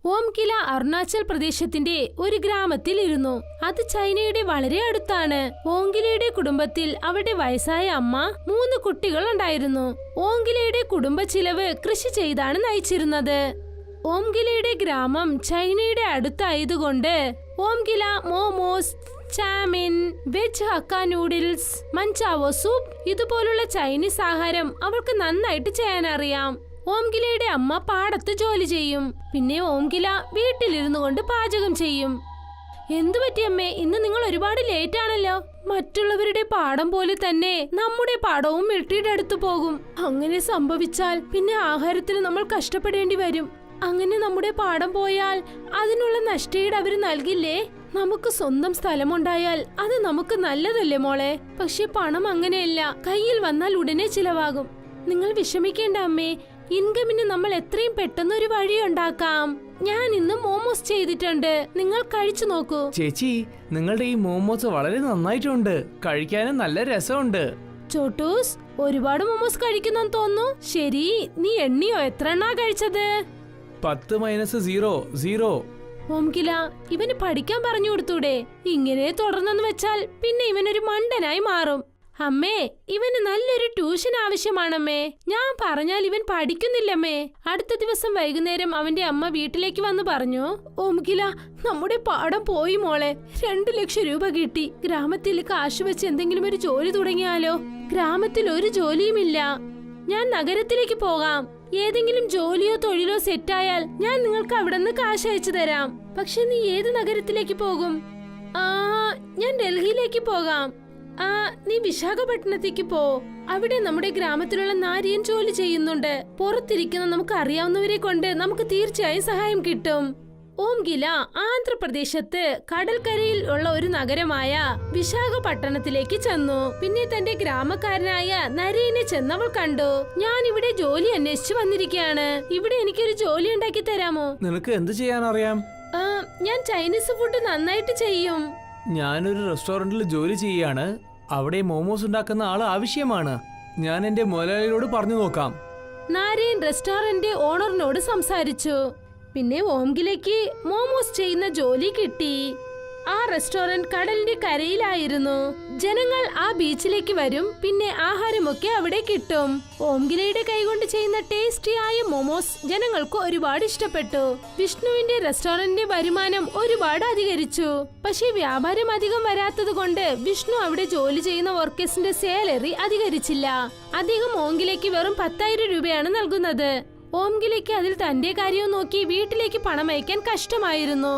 ഓംകില അരുണാചൽ പ്രദേശത്തിന്റെ ഒരു ഗ്രാമത്തിൽ ഇരുന്നു. അത് ചൈനയുടെ വളരെ അടുത്താണ്. ഓംകിലയുടെ കുടുംബത്തിൽ അവരുടെ വയസ്സായ അമ്മ 3 കുട്ടികൾ ഉണ്ടായിരുന്നു. ഓംകിലയുടെ കുടുംബ ചിലവ് കൃഷി ചെയ്താണ് നയിച്ചിരുന്നത്. ഓംകിലയുടെ ഗ്രാമം ചൈനയുടെ അടുത്തായതുകൊണ്ട് Omkila momos, chowmein, veg Hakka noodles, manchow soup ഇതുപോലുള്ള ചൈനീസ് ആഹാരം അവൾക്ക് നന്നായിട്ട് ചെയ്യാൻ അറിയാം. ഓംകിലയുടെ അമ്മ പാടത്ത് ജോലി ചെയ്യും. പിന്നെ ഓംകില വീട്ടിലിരുന്നു കൊണ്ട് പാചകം ചെയ്യും. എന്തുപറ്റി അമ്മേ, ഇന്ന് നിങ്ങൾ ഒരുപാട് ലേറ്റ് ആണല്ലോ? മറ്റുള്ളവരുടെ പാടം പോലെ തന്നെ നമ്മുടെ പാടവും മിലിറ്ററിയുടെ അടുത്ത് പോകും. അങ്ങനെ സംഭവിച്ചാൽ പിന്നെ ആഹാരത്തിന് നമ്മൾ കഷ്ടപ്പെടേണ്ടി വരും. അങ്ങനെ നമ്മുടെ പാടം പോയാൽ അതിനുള്ള നഷ്ടീട് അവര് നൽകില്ലേ? നമുക്ക് സ്വന്തം സ്ഥലമുണ്ടായാൽ അത് നമുക്ക് നല്ലതല്ലേ മോളെ? പക്ഷെ പണം അങ്ങനെയല്ല, കയ്യിൽ വന്നാൽ ഉടനെ ചിലവാകും. നിങ്ങൾ വിഷമിക്കേണ്ട അമ്മേ, ഇൻകമിന് നമ്മൾ എത്രയും പെട്ടെന്ന് ഒരു വഴി ഉണ്ടാക്കാം. ഞാൻ ഇന്ന് മോമോസ് ചെയ്തിട്ടുണ്ട്, നിങ്ങൾ കഴിച്ചു നോക്കൂ. ചേച്ചി, നിങ്ങളുടെ ഈ മോമോസ് വളരെ നന്നായിട്ടുണ്ട്, കഴിക്കാനും നല്ല രസമുണ്ട്. ചോട്ടൂസ്, ഒരുപാട് മോമോസ് കഴിക്കുന്നെന്ന് തോന്നുന്നു. ശരി, നീ എണ്ണിയോ? എത്ര എണ്ണാ കഴിച്ചത്? 10 - 0 0. ഓംകില, ഇവന് പഠിക്കാൻ പറഞ്ഞു കൊടുത്തൂടെ? ഇങ്ങനെ തുടർന്നെന്ന് വെച്ചാൽ പിന്നെ ഇവനൊരു മണ്ടനായി മാറും. അമ്മേ, ഇവന് നല്ലൊരു ട്യൂഷൻ ആവശ്യമാണമ്മേ. ഞാൻ പറഞ്ഞാൽ ഇവൻ പഠിക്കുന്നില്ലമ്മേ. അടുത്ത ദിവസം വൈകുന്നേരം അവന്റെ അമ്മ വീട്ടിലേക്ക് വന്നു പറഞ്ഞു, ഓംകില, നമ്മുടെ പാടം പോയി മോളെ. 2 ലക്ഷം രൂപ കിട്ടി. ഗ്രാമത്തിൽ കാശ് വെച്ച് എന്തെങ്കിലും ഒരു ജോലി തുടങ്ങിയാലോ? ഗ്രാമത്തിൽ ഒരു ജോലിയുമില്ല. ഞാൻ നഗരത്തിലേക്ക് പോകാം. ഏതെങ്കിലും ജോലിയോ തൊഴിലോ സെറ്റായാൽ ഞാൻ നിങ്ങൾക്ക് അവിടെ നിന്ന് കാശ് അയച്ചു തരാം. പക്ഷെ നീ ഏത് നഗരത്തിലേക്ക് പോകും? ഞാൻ ഡൽഹിയിലേക്ക് പോകാം. നീ വിശാഖപട്ടണത്തേക്ക് പോ. അവിടെ നമ്മുടെ ഗ്രാമത്തിലുള്ള നാരിയൻ ജോലി ചെയ്യുന്നുണ്ട്. പുറത്തിരിക്കുന്ന നമുക്ക് അറിയാവുന്നവരെ കൊണ്ട് നമുക്ക് തീർച്ചയായും സഹായം കിട്ടും. ഓംകില ആന്ധ്രാപ്രദേശത്ത് കടൽക്കരയിൽ ഉള്ള ഒരു നഗരമായ വിശാഖപട്ടണത്തിലേക്ക് ചെന്നു. പിന്നെ തന്റെ ഗ്രാമക്കാരനായ നരേനെ ചെന്നവൾ കണ്ടു. ഞാൻ ഇവിടെ ജോലി അന്വേഷിച്ചു വന്നിരിക്കുകയാണ്. ഇവിടെ എനിക്കൊരു ജോലി ഉണ്ടാക്കി തരാമോ? നിനക്ക് എന്ത് ചെയ്യാൻ അറിയാം? ഞാൻ ചൈനീസ് ഫുഡ് നന്നായിട്ട് ചെയ്യും. ഞാനൊരു റെസ്റ്റോറന്റിൽ ജോലി ചെയ്യാണ്. അവിടെ മോമോസ് ഉണ്ടാക്കുന്ന ആള് ആവശ്യമാണ്. ഞാൻ എന്റെ മുതലാളിയോട് പറഞ്ഞു നോക്കാം. നാരയൻ റെസ്റ്റോറന്റ് ഓണറിനോട് സംസാരിച്ചു. പിന്നെ ഓംകിലയ്ക്ക് മോമോസ് ചെയ്യുന്ന ജോലി കിട്ടി. ആ റെസ്റ്റോറന്റ് കടലിന്റെ കരയിലായിരുന്നു. ജനങ്ങൾ ആ ബീച്ചിലേക്ക് വരും. പിന്നെ ആഹാരമൊക്കെ അവിടെ കിട്ടും. ഓംകിലയുടെ കൈകൊണ്ട് ചെയ്യുന്ന ടേസ്റ്റിയായ മോമോസ് ജനങ്ങൾക്ക് ഒരുപാട് ഇഷ്ടപ്പെട്ടു. വിഷ്ണുവിന്റെ റെസ്റ്റോറന്റിന്റെ വരുമാനം ഒരുപാട് അധികരിച്ചു. പക്ഷേ വ്യാപാരം അധികം വരാത്തത് കൊണ്ട് വിഷ്ണു അവിടെ ജോലി ചെയ്യുന്ന വർക്കേഴ്സിന്റെ സാലറി അധികരിച്ചില്ല. അദ്ദേഹം ഓംകിലയ്ക്ക് വെറും 10,000 രൂപയാണ് നൽകുന്നത്. ഓംകിലയ്ക്ക് അതിൽ തന്റെ കാര്യവും നോക്കി വീട്ടിലേക്ക് പണം അയക്കാൻ കഷ്ടമായിരുന്നു.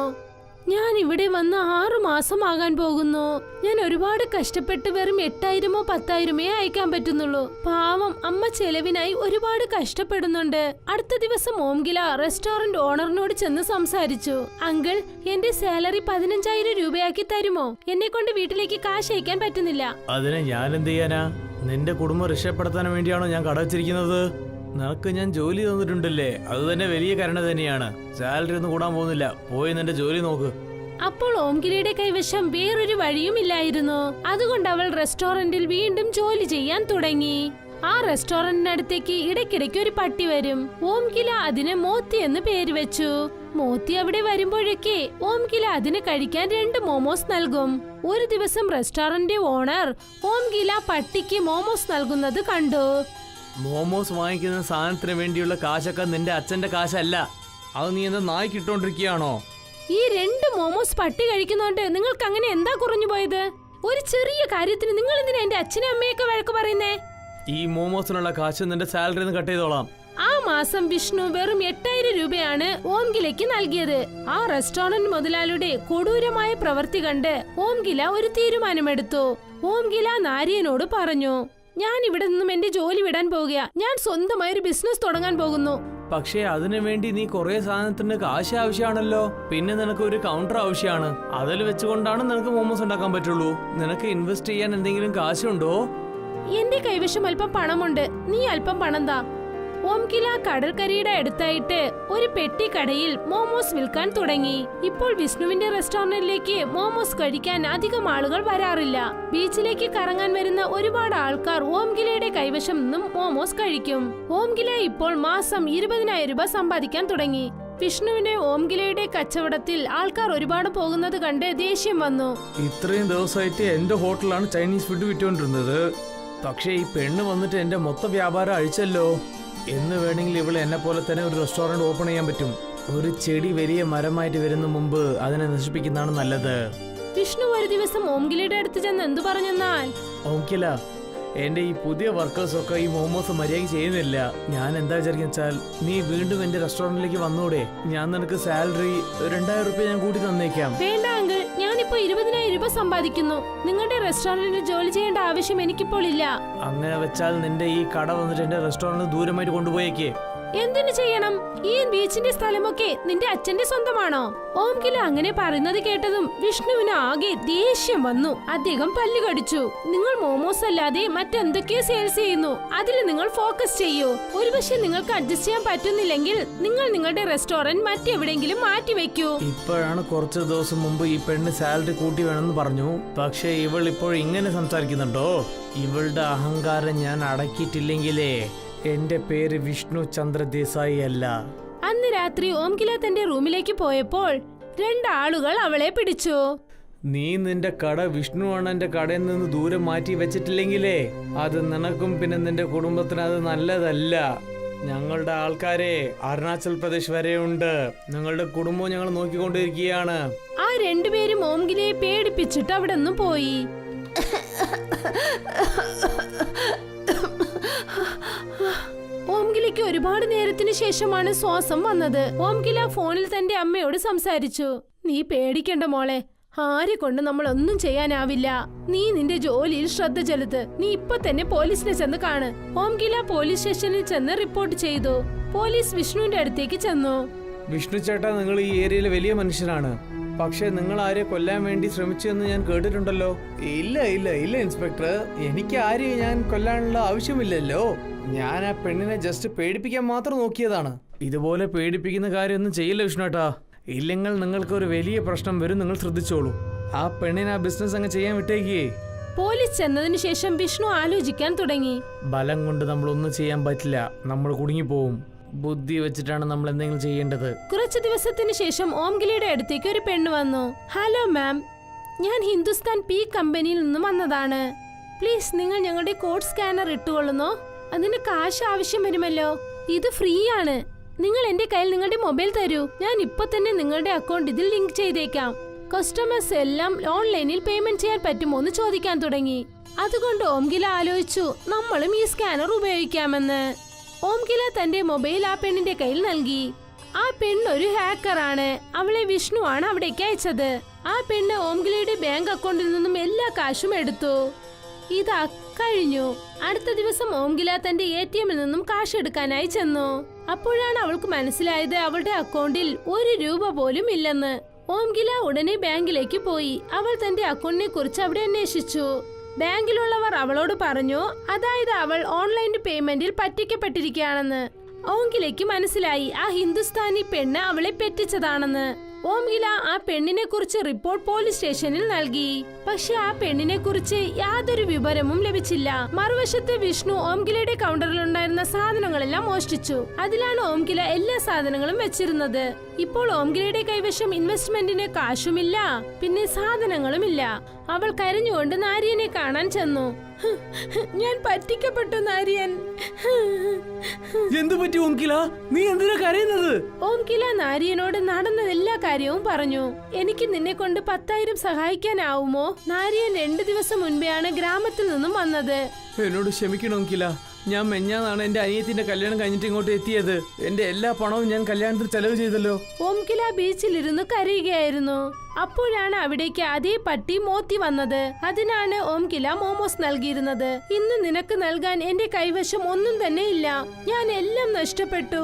ഞാൻ ഇവിടെ വന്ന് 6 മാസമാകാൻ പോകുന്നു. ഞാൻ ഒരുപാട് കഷ്ടപ്പെട്ട് വെറും 8,000 - 10,000 അയക്കാൻ പറ്റുന്നുള്ളൂ. പാവം അമ്മ ചെലവിനായി ഒരുപാട് കഷ്ടപ്പെടുന്നുണ്ട്. അടുത്ത ദിവസം ഓംകില റെസ്റ്റോറന്റ് ഓണറിനോട് ചെന്ന് സംസാരിച്ചു. അങ്കിൾ, എന്റെ സാലറി 15,000 രൂപയാക്കി തരുമോ? എന്നെ കൊണ്ട് വീട്ടിലേക്ക് കാശ് അയക്കാൻ പറ്റുന്നില്ല. അതിനെ ഞാൻ എന്ത് ചെയ്യാനാ? നിന്റെ കുടുംബം രക്ഷപ്പെടുത്താൻ വേണ്ടിയാണോ ഞാൻ കട വെച്ചിരിക്കുന്നത്? നിനക്ക് ഞാൻ ജോലി തന്നിട്ടുണ്ടല്ലേ, അത് തന്നെ വലിയ കരുണ തന്നെയാണ്. സാലറി ഒന്നും കൂടാൻ പോകുന്നില്ല. പോയി നിന്റെ ജോലി നോക്ക്. അപ്പോൾ ഓംകിലയുടെ കൈവശം വേറൊരു വഴിയുമില്ലായിരുന്നു. അതുകൊണ്ട് അവൾ റെസ്റ്റോറന്റിൽ വീണ്ടും ജോലി ചെയ്യാൻ തുടങ്ങി. ആ റെസ്റ്റോറന്റിനടുത്തേക്ക് ഇടയ്ക്കിടയ്ക്ക് ഒരു പട്ടി വരും. ഓംകില അതിന് മോത്തി എന്ന് പേര് വെച്ചു. മോത്തി അവിടെ വരുമ്പോഴൊക്കെ ഓംകില അതിന് കഴിക്കാൻ 2 മോമോസ് നൽകും. ഒരു ദിവസം റെസ്റ്റോറന്റ് ഓണർ ഓംകില പട്ടിക്ക് മോമോസ് നൽകുന്നത് കണ്ടു. മോമോസ് വാങ്ങിക്കുന്ന സാധനത്തിന് വേണ്ടിയുള്ള കാശൊക്കെ നിന്റെ അച്ഛന്റെ കാശല്ല. അത് നീ എന്താ നായ്ക്ക് ഇട്ടോണ്ടിരിക്കുകയാണോ? ഈ 2 മോമോസ് പട്ടി കഴിക്കുന്നോണ്ട് നിങ്ങൾക്ക് അങ്ങനെ എന്താ കുറഞ്ഞു പോയത്? ഒരു ചെറിയ കാര്യത്തിന് നിങ്ങൾ എന്തിനാ എന്റെ അച്ഛനെ അമ്മയൊക്കെ വഴക്ക് പറയുന്നേ? ഈ മോമോസിനുള്ള കാശ് നിന്റെ സാലറി കട്ട് ചെയ്തോളാം. ആ മാസം വിഷ്ണു വെറും 8,000 രൂപയാണ് ഓംകിലയ്ക്ക് നൽകിയത്. ആ റെസ്റ്റോറന്റ് മുതലാളിയുടെ കൊടൂരമായ പ്രവൃത്തി കണ്ട് ഓംകില ഒരു തീരുമാനമെടുത്തു. ഓംകില നാരിയനോട് പറഞ്ഞു, ഞാൻ ഇവിടെ നിന്നും എന്റെ ജോലി വിടാൻ പോകുക. ഞാൻ സ്വന്തമായി ഒരു ബിസിനസ് തുടങ്ങാൻ പോകുന്നു. പക്ഷേ അതിനു വേണ്ടി നീ കുറെ സാധനത്തിന് കാശ് ആവശ്യമാണല്ലോ. പിന്നെ നിനക്ക് ഒരു കൗണ്ടർ ആവശ്യമാണ്. അതിൽ വെച്ചുകൊണ്ടാണ് നിനക്ക് മോമോസ് ഉണ്ടാക്കാൻ പറ്റുള്ളൂ. നിനക്ക് ഇൻവെസ്റ്റ് ചെയ്യാൻ എന്തെങ്കിലും കാശുണ്ടോ? എന്റെ കൈവശം അല്പം പണമുണ്ട്. നീ അല്പം പണം താ. ഓംകില കടൽക്കരയുടെ അടുത്തായിട്ട് ഒരു പെട്ടി കടയിൽ മോമോസ് വിൽക്കാൻ തുടങ്ങി. ഇപ്പോൾ വിഷ്ണുവിന്റെ റെസ്റ്റോറന്റിലേക്ക് മോമോസ് കഴിക്കാൻ അധികം ആളുകൾ വരാറില്ല. ബീച്ചിലേക്ക് കറങ്ങാൻ വരുന്ന ഒരുപാട് ആൾക്കാർ ഓംകിലയുടെ കൈവശം നിന്നും മോമോസ് കഴിക്കും. ഓംകില ഇപ്പോൾ മാസം 20,000 രൂപ സമ്പാദിക്കാൻ തുടങ്ങി. വിഷ്ണുവിന്റെ ഓംകിലയുടെ കച്ചവടത്തിൽ ആൾക്കാർ ഒരുപാട് പോകുന്നത് കണ്ട് ദേഷ്യം വന്നു. ഇത്രയും ദിവസമായിട്ട് എന്റെ ഹോട്ടലാണ് ചൈനീസ് ഫുഡ് വിറ്റുകൊണ്ടിരുന്നത്. പക്ഷേ ഈ പെണ്ണ് വന്നിട്ട് എന്റെ മൊത്തം വ്യാപാരം അഴിച്ചല്ലോ. എന്ന് വേണമെങ്കിൽ ഇവള് എന്നെ പോലെ തന്നെ ഒരു റെസ്റ്റോറന്റ് ഓപ്പൺ ചെയ്യാൻ പറ്റും. ഒരു ചെടി വലിയ മരമായിട്ട് വരുന്ന മുമ്പ് അതിനെ നശിപ്പിക്കുന്നതാണ് നല്ലത്. വിഷ്ണു ഒരു ദിവസം ഓംകിലയുടെ അടുത്ത് ചെന്ന് എന്തു പറഞ്ഞെന്നാൽ, ഓംകില, എന്റെ ഈ പുതിയ വർക്കേഴ്സൊക്കെ ഈ മോമോസ് മര്യാദ ചെയ്യുന്നില്ല. ഞാൻ എന്താ വിചാരിക്കുന്ന വെച്ചാൽ നീ വീണ്ടും എന്റെ റെസ്റ്റോറന്റിലേക്ക് വന്നൂടെ? ഞാൻ നിനക്ക് സാലറി 2000 രൂപ ഞാൻ കൂടി തന്നേക്കാം. വേണ്ട അങ്കിൾ, ഞാനിപ്പോ 20,000 രൂപ സമ്പാദിക്കുന്നു. നിങ്ങളുടെ റെസ്റ്റോറന്റിൽ ജോലി ചെയ്യേണ്ട ആവശ്യം എനിക്കിപ്പോൾ ഇല്ല. അങ്ങനെ വെച്ചാൽ നിന്റെ ഈ കട വന്നിട്ട് എന്റെ റെസ്റ്റോറന്റ് ദൂരമായിട്ട് കൊണ്ടുപോയേക്കേ. എന്തിനു ചെയ്യണം? ഈ ബീച്ചിന്റെ സ്ഥലമൊക്കെ നിന്റെ അച്ഛന്റെ സ്വന്തമാണോ? ഓംകില അങ്ങനെ പറയുന്നത് കേട്ടതും വിഷ്ണുവിന് ആകെ ദേഷ്യം വന്നു. അദ്ദേഹം പല്ല് കടിച്ചു. നിങ്ങൾ മോമോസ് അല്ലാതെ മറ്റെന്തൊക്കെയോ സെയിൽസ് ചെയ്യുന്നു, അതിൽ നിങ്ങൾ ഫോക്കസ് ചെയ്യൂ. ഒരുപക്ഷെ നിങ്ങൾക്ക് അഡ്ജസ്റ്റ് ചെയ്യാൻ പറ്റുന്നില്ലെങ്കിൽ നിങ്ങൾ നിങ്ങളുടെ റെസ്റ്റോറന്റ് മറ്റെവിടെയെങ്കിലും മാറ്റി വെക്കൂ. ഇപ്പോഴാണ് കുറച്ച് ദിവസം മുമ്പ് ഈ പെണ്ണ് സാലറി കൂട്ടി വേണമെന്ന് പറഞ്ഞു. പക്ഷെ ഇവൾ ഇപ്പോൾ ഇങ്ങനെ സംസാരിക്കുന്നുണ്ടോ? ഇവളുടെ അഹങ്കാരം ഞാൻ അടക്കിയിട്ടില്ലെങ്കിലേ എന്റെ പേര് വിഷ്ണു ചന്ദ്ര ദേശായി അല്ല. അന്ന് രാത്രി ഓംകില തന്റെ റൂമിലേക്ക് പോയപ്പോൾ 2 ആളുകൾ അവളെ പിടിച്ചു. നീ നിന്റെ കട വിഷ്ണുവാണ് എന്റെ കടയിൽ നിന്ന് ദൂരെ മാറ്റി വെച്ചിട്ടില്ലെങ്കിലേ അത് നിനക്കും പിന്നെ നിന്റെ കുടുംബത്തിന് അത് നല്ലതല്ല. ഞങ്ങളുടെ ആൾക്കാരെ അരുണാചൽ പ്രദേശ് വരെ ഉണ്ട്. ഞങ്ങളുടെ കുടുംബവും ഞങ്ങൾ നോക്കിക്കൊണ്ടിരിക്കുകയാണ്. ആ 2 പേരും ഓംകിലയെ പേടിപ്പിച്ചിട്ട് അവിടെ നിന്നും പോയി. ഓംകിലയ്ക്ക് ഒരുപാട് നേരത്തിന് ശേഷമാണ് ശ്വാസം വന്നത്. ഓംകില ഫോണിൽ തന്റെ അമ്മയോട് സംസാരിച്ചു. നീ പേടിക്കണ്ട മോളെ, ആരെ കൊണ്ട് നമ്മളൊന്നും ചെയ്യാനാവില്ല. നീ നിന്റെ ജോലിയിൽ ശ്രദ്ധ ചെലുത്ത്. നീ ഇപ്പൊ തന്നെ പോലീസിനെ ചെന്ന് കാണ്. ഓംകില പോലീസ് സ്റ്റേഷനിൽ ചെന്ന് റിപ്പോർട്ട് ചെയ്തു. പോലീസ് വിഷ്ണുവിന്റെ അടുത്തേക്ക് ചെന്നു. വിഷ്ണു ചേട്ടാ, നിങ്ങൾ ഈ ഏരിയയിലെ വലിയ മനുഷ്യനാണ്. പക്ഷെ നിങ്ങൾ ആരെ കൊല്ലാൻ വേണ്ടി ശ്രമിച്ചു എന്ന് ഞാൻ കേട്ടിട്ടുണ്ടല്ലോ. ഇല്ല ഇല്ല ഇല്ല ഇൻസ്പെക്ടർ, എനിക്ക് ആരെയും ഞാൻ കൊല്ലാനുള്ള ആവശ്യമില്ലല്ലോ. ഞാൻ ആ പെണ്ണിനെ ജസ്റ്റ് പേടിപ്പിക്കാൻ മാത്രം നോക്കിയതാണ്. ഇതുപോലെ പേടിപ്പിക്കുന്ന കാര്യമൊന്നും ചെയ്യില്ല വിഷ്ണുട്ടാ. ഇല്ലെങ്കിൽ നിങ്ങൾക്ക് ഒരു വലിയ പ്രശ്നം വരും. നിങ്ങൾ ശ്രദ്ധിച്ചോളൂ. ആ പെണ്ണിനെ ആ ബിസിനസ് അങ്ങ് ചെയ്യാൻ വിട്ടേക്കേ. പോലീസ് ചെന്നതിന് ശേഷം വിഷ്ണു ആലോചിക്കാൻ തുടങ്ങി. ബലം കൊണ്ട് നമ്മളൊന്നും ചെയ്യാൻ പറ്റില്ല. നമ്മൾ കുടുങ്ങിപ്പോവും. ബുദ്ധി വെച്ചിട്ടാണ് നമ്മൾ എന്തെങ്കിലും ചെയ്യേണ്ടത്. കുറച്ചു ദിവസത്തിന് ശേഷം ഓംകിലയുടെ അടുത്തേക്ക് ഒരു പെണ്ണ് വന്നു. ഹലോ മാം, ഞാൻ ഹിന്ദുസ്ഥാൻ പീ കമ്പനിയിൽ നിന്നും വന്നതാണ്. പ്ലീസ് നിങ്ങൾ ഞങ്ങളുടെ കോഡ് സ്കാനർ ഇട്ടുകൊള്ളുന്നോ? അതിന് കാശ് ആവശ്യം വരുമല്ലോ. ഇത് ഫ്രീ ആണ്. നിങ്ങൾ എന്റെ കയ്യിൽ നിങ്ങളുടെ മൊബൈൽ തരൂ. ഞാൻ ഇപ്പൊ തന്നെ നിങ്ങളുടെ അക്കൗണ്ട് ഇതിൽ ലിങ്ക് ചെയ്തേക്കാം. കസ്റ്റമേഴ്സ് എല്ലാം ഓൺലൈനിൽ പേയ്മെന്റ് ചെയ്യാൻ പറ്റുമോ എന്ന് ചോദിക്കാൻ തുടങ്ങി. അതുകൊണ്ട് ഓംകില ആലോചിച്ചു, നമ്മളും ഈ സ്കാനർ ഉപയോഗിക്കാമെന്ന്. ഓംകില തന്റെ മൊബൈൽ ആ പെണ്ണിന്റെ കയ്യിൽ നൽകി. ആ പെണ്ണ് ഒരു ഹാക്കറാണ്. അവളെ വിഷ്ണു ആണ് അവിടേക്ക് അയച്ചത്. ആ പെണ്ണ് ഓംകിലയുടെ ബാങ്ക് അക്കൗണ്ടിൽ നിന്നും എല്ലാ കാശും എടുത്തു. ഇതാ കഴിഞ്ഞു. അടുത്ത ദിവസം ഓംകില തന്റെ ATM-ൽ നിന്നും കാശ് എടുക്കാനായി ചെന്നു. അപ്പോഴാണ് അവൾക്ക് മനസ്സിലായത് അവളുടെ അക്കൗണ്ടിൽ 1 രൂപ പോലും ഇല്ലെന്ന്. ഓംകില ഉടനെ ബാങ്കിലേക്ക് പോയി. അവൾ തന്റെ അക്കൗണ്ടിനെ കുറിച്ച് അവിടെ അന്വേഷിച്ചു. ബാങ്കിലുള്ളവർ അവളോട് പറഞ്ഞു, അതായത് അവൾ ഓൺലൈൻ പേയ്മെന്റിൽ പറ്റിക്കപ്പെട്ടിരിക്കുകയാണെന്ന്. ഓംകിലയ്ക്ക് മനസ്സിലായി ആ ഹിന്ദുസ്ഥാനി പെണ്ണ് അവളെ പറ്റിച്ചതാണെന്ന്. ഓംകില ആ പെണ്ണിനെ കുറിച്ച് റിപ്പോർട്ട് പോലീസ് സ്റ്റേഷനിൽ നൽകി. പക്ഷെ ആ പെണ്ണിനെ കുറിച്ച് യാതൊരു വിവരവും ലഭിച്ചില്ല. മറുവശത്ത് വിഷ്ണു ഓംകിലയുടെ കൗണ്ടറിൽ ഉണ്ടായിരുന്ന സാധനങ്ങളെല്ലാം മോഷ്ടിച്ചു. അതിലാണ് ഓംകില എല്ലാ സാധനങ്ങളും വെച്ചിരുന്നത്. ഇപ്പോൾ ഓംകിലയുടെ കൈവശം ഇൻവെസ്റ്റ്മെന്റിന് കാശുമില്ല, പിന്നെ സാധനങ്ങളുമില്ല. അവൾ കരഞ്ഞുകൊണ്ട് നാരിയനെ കാണാൻ ചെന്നു. ഞാൻ പറ്റിക്കപ്പെട്ടു നാരിയൻ. എന്തു പറ്റി ഓംകില? നീ എന്തിനാ കരയുന്നത്? ഓംകില നാരിയനോട് നടന്ന എല്ലാ കാര്യവും പറഞ്ഞു. എനിക്ക് നിന്നെ കൊണ്ട് 10,000 സഹായിക്കാനാവുമോ? നാരിയൻ 2 ദിവസം മുൻപെയാണ് ഗ്രാമത്തിൽ നിന്നും വന്നത്. എന്നോട് ക്ഷമിക്കണം ഓംകില. ഞാൻ മെഞ്ഞാന്നാണ് എന്റെ അനിയത്തിന്റെ കല്യാണം കഴിഞ്ഞിട്ട് ഇങ്ങോട്ട് എത്തിയത്. എന്റെ എല്ലാ പണവും ഞാൻ കല്യാണത്തിന് ചെലവ് ചെയ്തല്ലോ. ഓംകില ബീച്ചിലിരുന്ന് കരയുകയായിരുന്നു. അപ്പോഴാണ് അവിടേക്ക് അതേ പട്ടി മോത്തി വന്നത്. അതിനാണ് ഓംകില മോമോസ് നൽകിയിരുന്നത്. ഇന്ന് നിനക്ക് നൽകാൻ എന്റെ കൈവശം ഒന്നും തന്നെ ഇല്ല. ഞാൻ എല്ലാം നഷ്ടപ്പെട്ടു.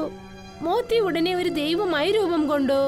മോത്തി ഉടനെ ഒരു ദൈവമായി രൂപം കൊണ്ടു.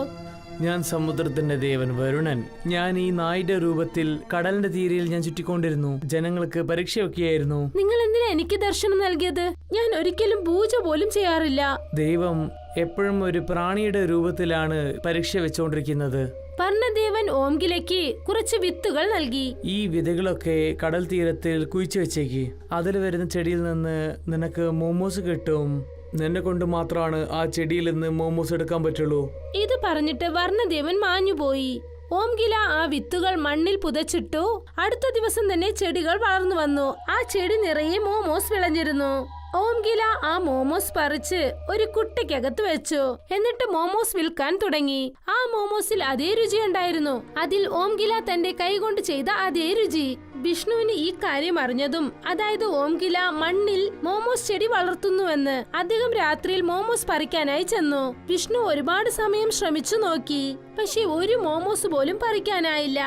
ഞാൻ സമുദ്രത്തിന്റെ ദേവൻ വരുണൻ. ഞാൻ ഈ നായുടെ രൂപത്തിൽ കടലിന്റെ തീരയിൽ ഞാൻ ചുറ്റിക്കൊണ്ടിരുന്നു. ജനങ്ങൾക്ക് പരീക്ഷയൊക്കെയായിരുന്നു. നിങ്ങൾ എന്തിനാ എനിക്ക് ദർശനം നൽകിയത്? ഞാൻ ഒരിക്കലും പൂജ പോലും ചെയ്യാറില്ല. ദൈവം എപ്പോഴും ഒരു പ്രാണിയുടെ രൂപത്തിലാണ് പരീക്ഷ വെച്ചുകൊണ്ടിരിക്കുന്നത്. വർണ്ണദേവൻ ഓംകിലയ്ക്ക് കുറച്ച് വിത്തുകൾ നൽകി. ഈ വിതകളൊക്കെ കടൽ തീരത്തിൽ കുഴിച്ചു വെച്ചേക്ക്. അതിൽ വരുന്ന ചെടിയിൽ നിന്ന് നിനക്ക് മോമോസ് കിട്ടും. നിന്നെ കൊണ്ട് മാത്രമാണ് ആ ചെടിയിൽ നിന്ന് മോമോസ് എടുക്കാൻ പറ്റുള്ളൂ. ഇത് പറഞ്ഞിട്ട് വർണ്ണദേവൻ മാഞ്ഞുപോയി. ഓംകില ആ വിത്തുകൾ മണ്ണിൽ പുതച്ചിട്ടു. അടുത്ത ദിവസം തന്നെ ചെടികൾ വളർന്നു വന്നു. ആ ചെടി നിറയെ മോമോസ് വിളഞ്ഞിരുന്നു. ഓംകില ആ മോമോസ് പറിച്ച് ഒരു കുട്ടയ്ക്കകത്ത് വെച്ചു. എന്നിട്ട് മോമോസ് വിൽക്കാൻ തുടങ്ങി. ആ മോമോസിൽ അതേ രുചി ഉണ്ടായിരുന്നു. അതിൽ ഓംകില തന്റെ കൈകൊണ്ട് ചെയ്ത അതേ രുചി. വിഷ്ണുവിന് ഈ കാര്യം അറിഞ്ഞതും, അതായത് ഓംകില മണ്ണിൽ മോമോസ് ചെടി വളർത്തുന്നുവെന്ന്, അദ്ദേഹം രാത്രിയിൽ മോമോസ് പറിക്കാനായി ചെന്നു. വിഷ്ണു ഒരുപാട് സമയം ശ്രമിച്ചു നോക്കി. പക്ഷെ ഒരു മോമോസ് പോലും പറിക്കാനായില്ല.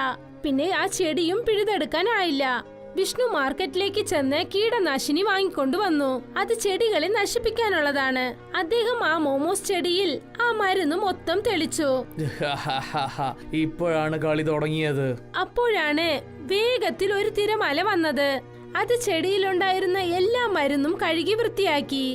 പിന്നെ ആ ചെടിയും പിഴുതെടുക്കാനായില്ല. വിഷ്ണു മാർക്കറ്റിലേക്ക് ചെന്ന് കീടനാശിനി വാങ്ങിക്കൊണ്ടുവന്നു. അത് ചെടികളെ നശിപ്പിക്കാനുള്ളതാണ്. അദ്ദേഹം ആ മോമോസ് ചെടിയിൽ ആ മരുന്ന് മൊത്തം തെളിച്ചു. ഇപ്പോഴാണ് കളി തുടങ്ങിയത്. അപ്പോഴാണ് വേഗത്തിൽ ഒരു തിരമാല വന്നത്. അത് ചെടിയിലുണ്ടായിരുന്ന എല്ലാ മരുന്നും കഴുകി വൃത്തിയാക്കി.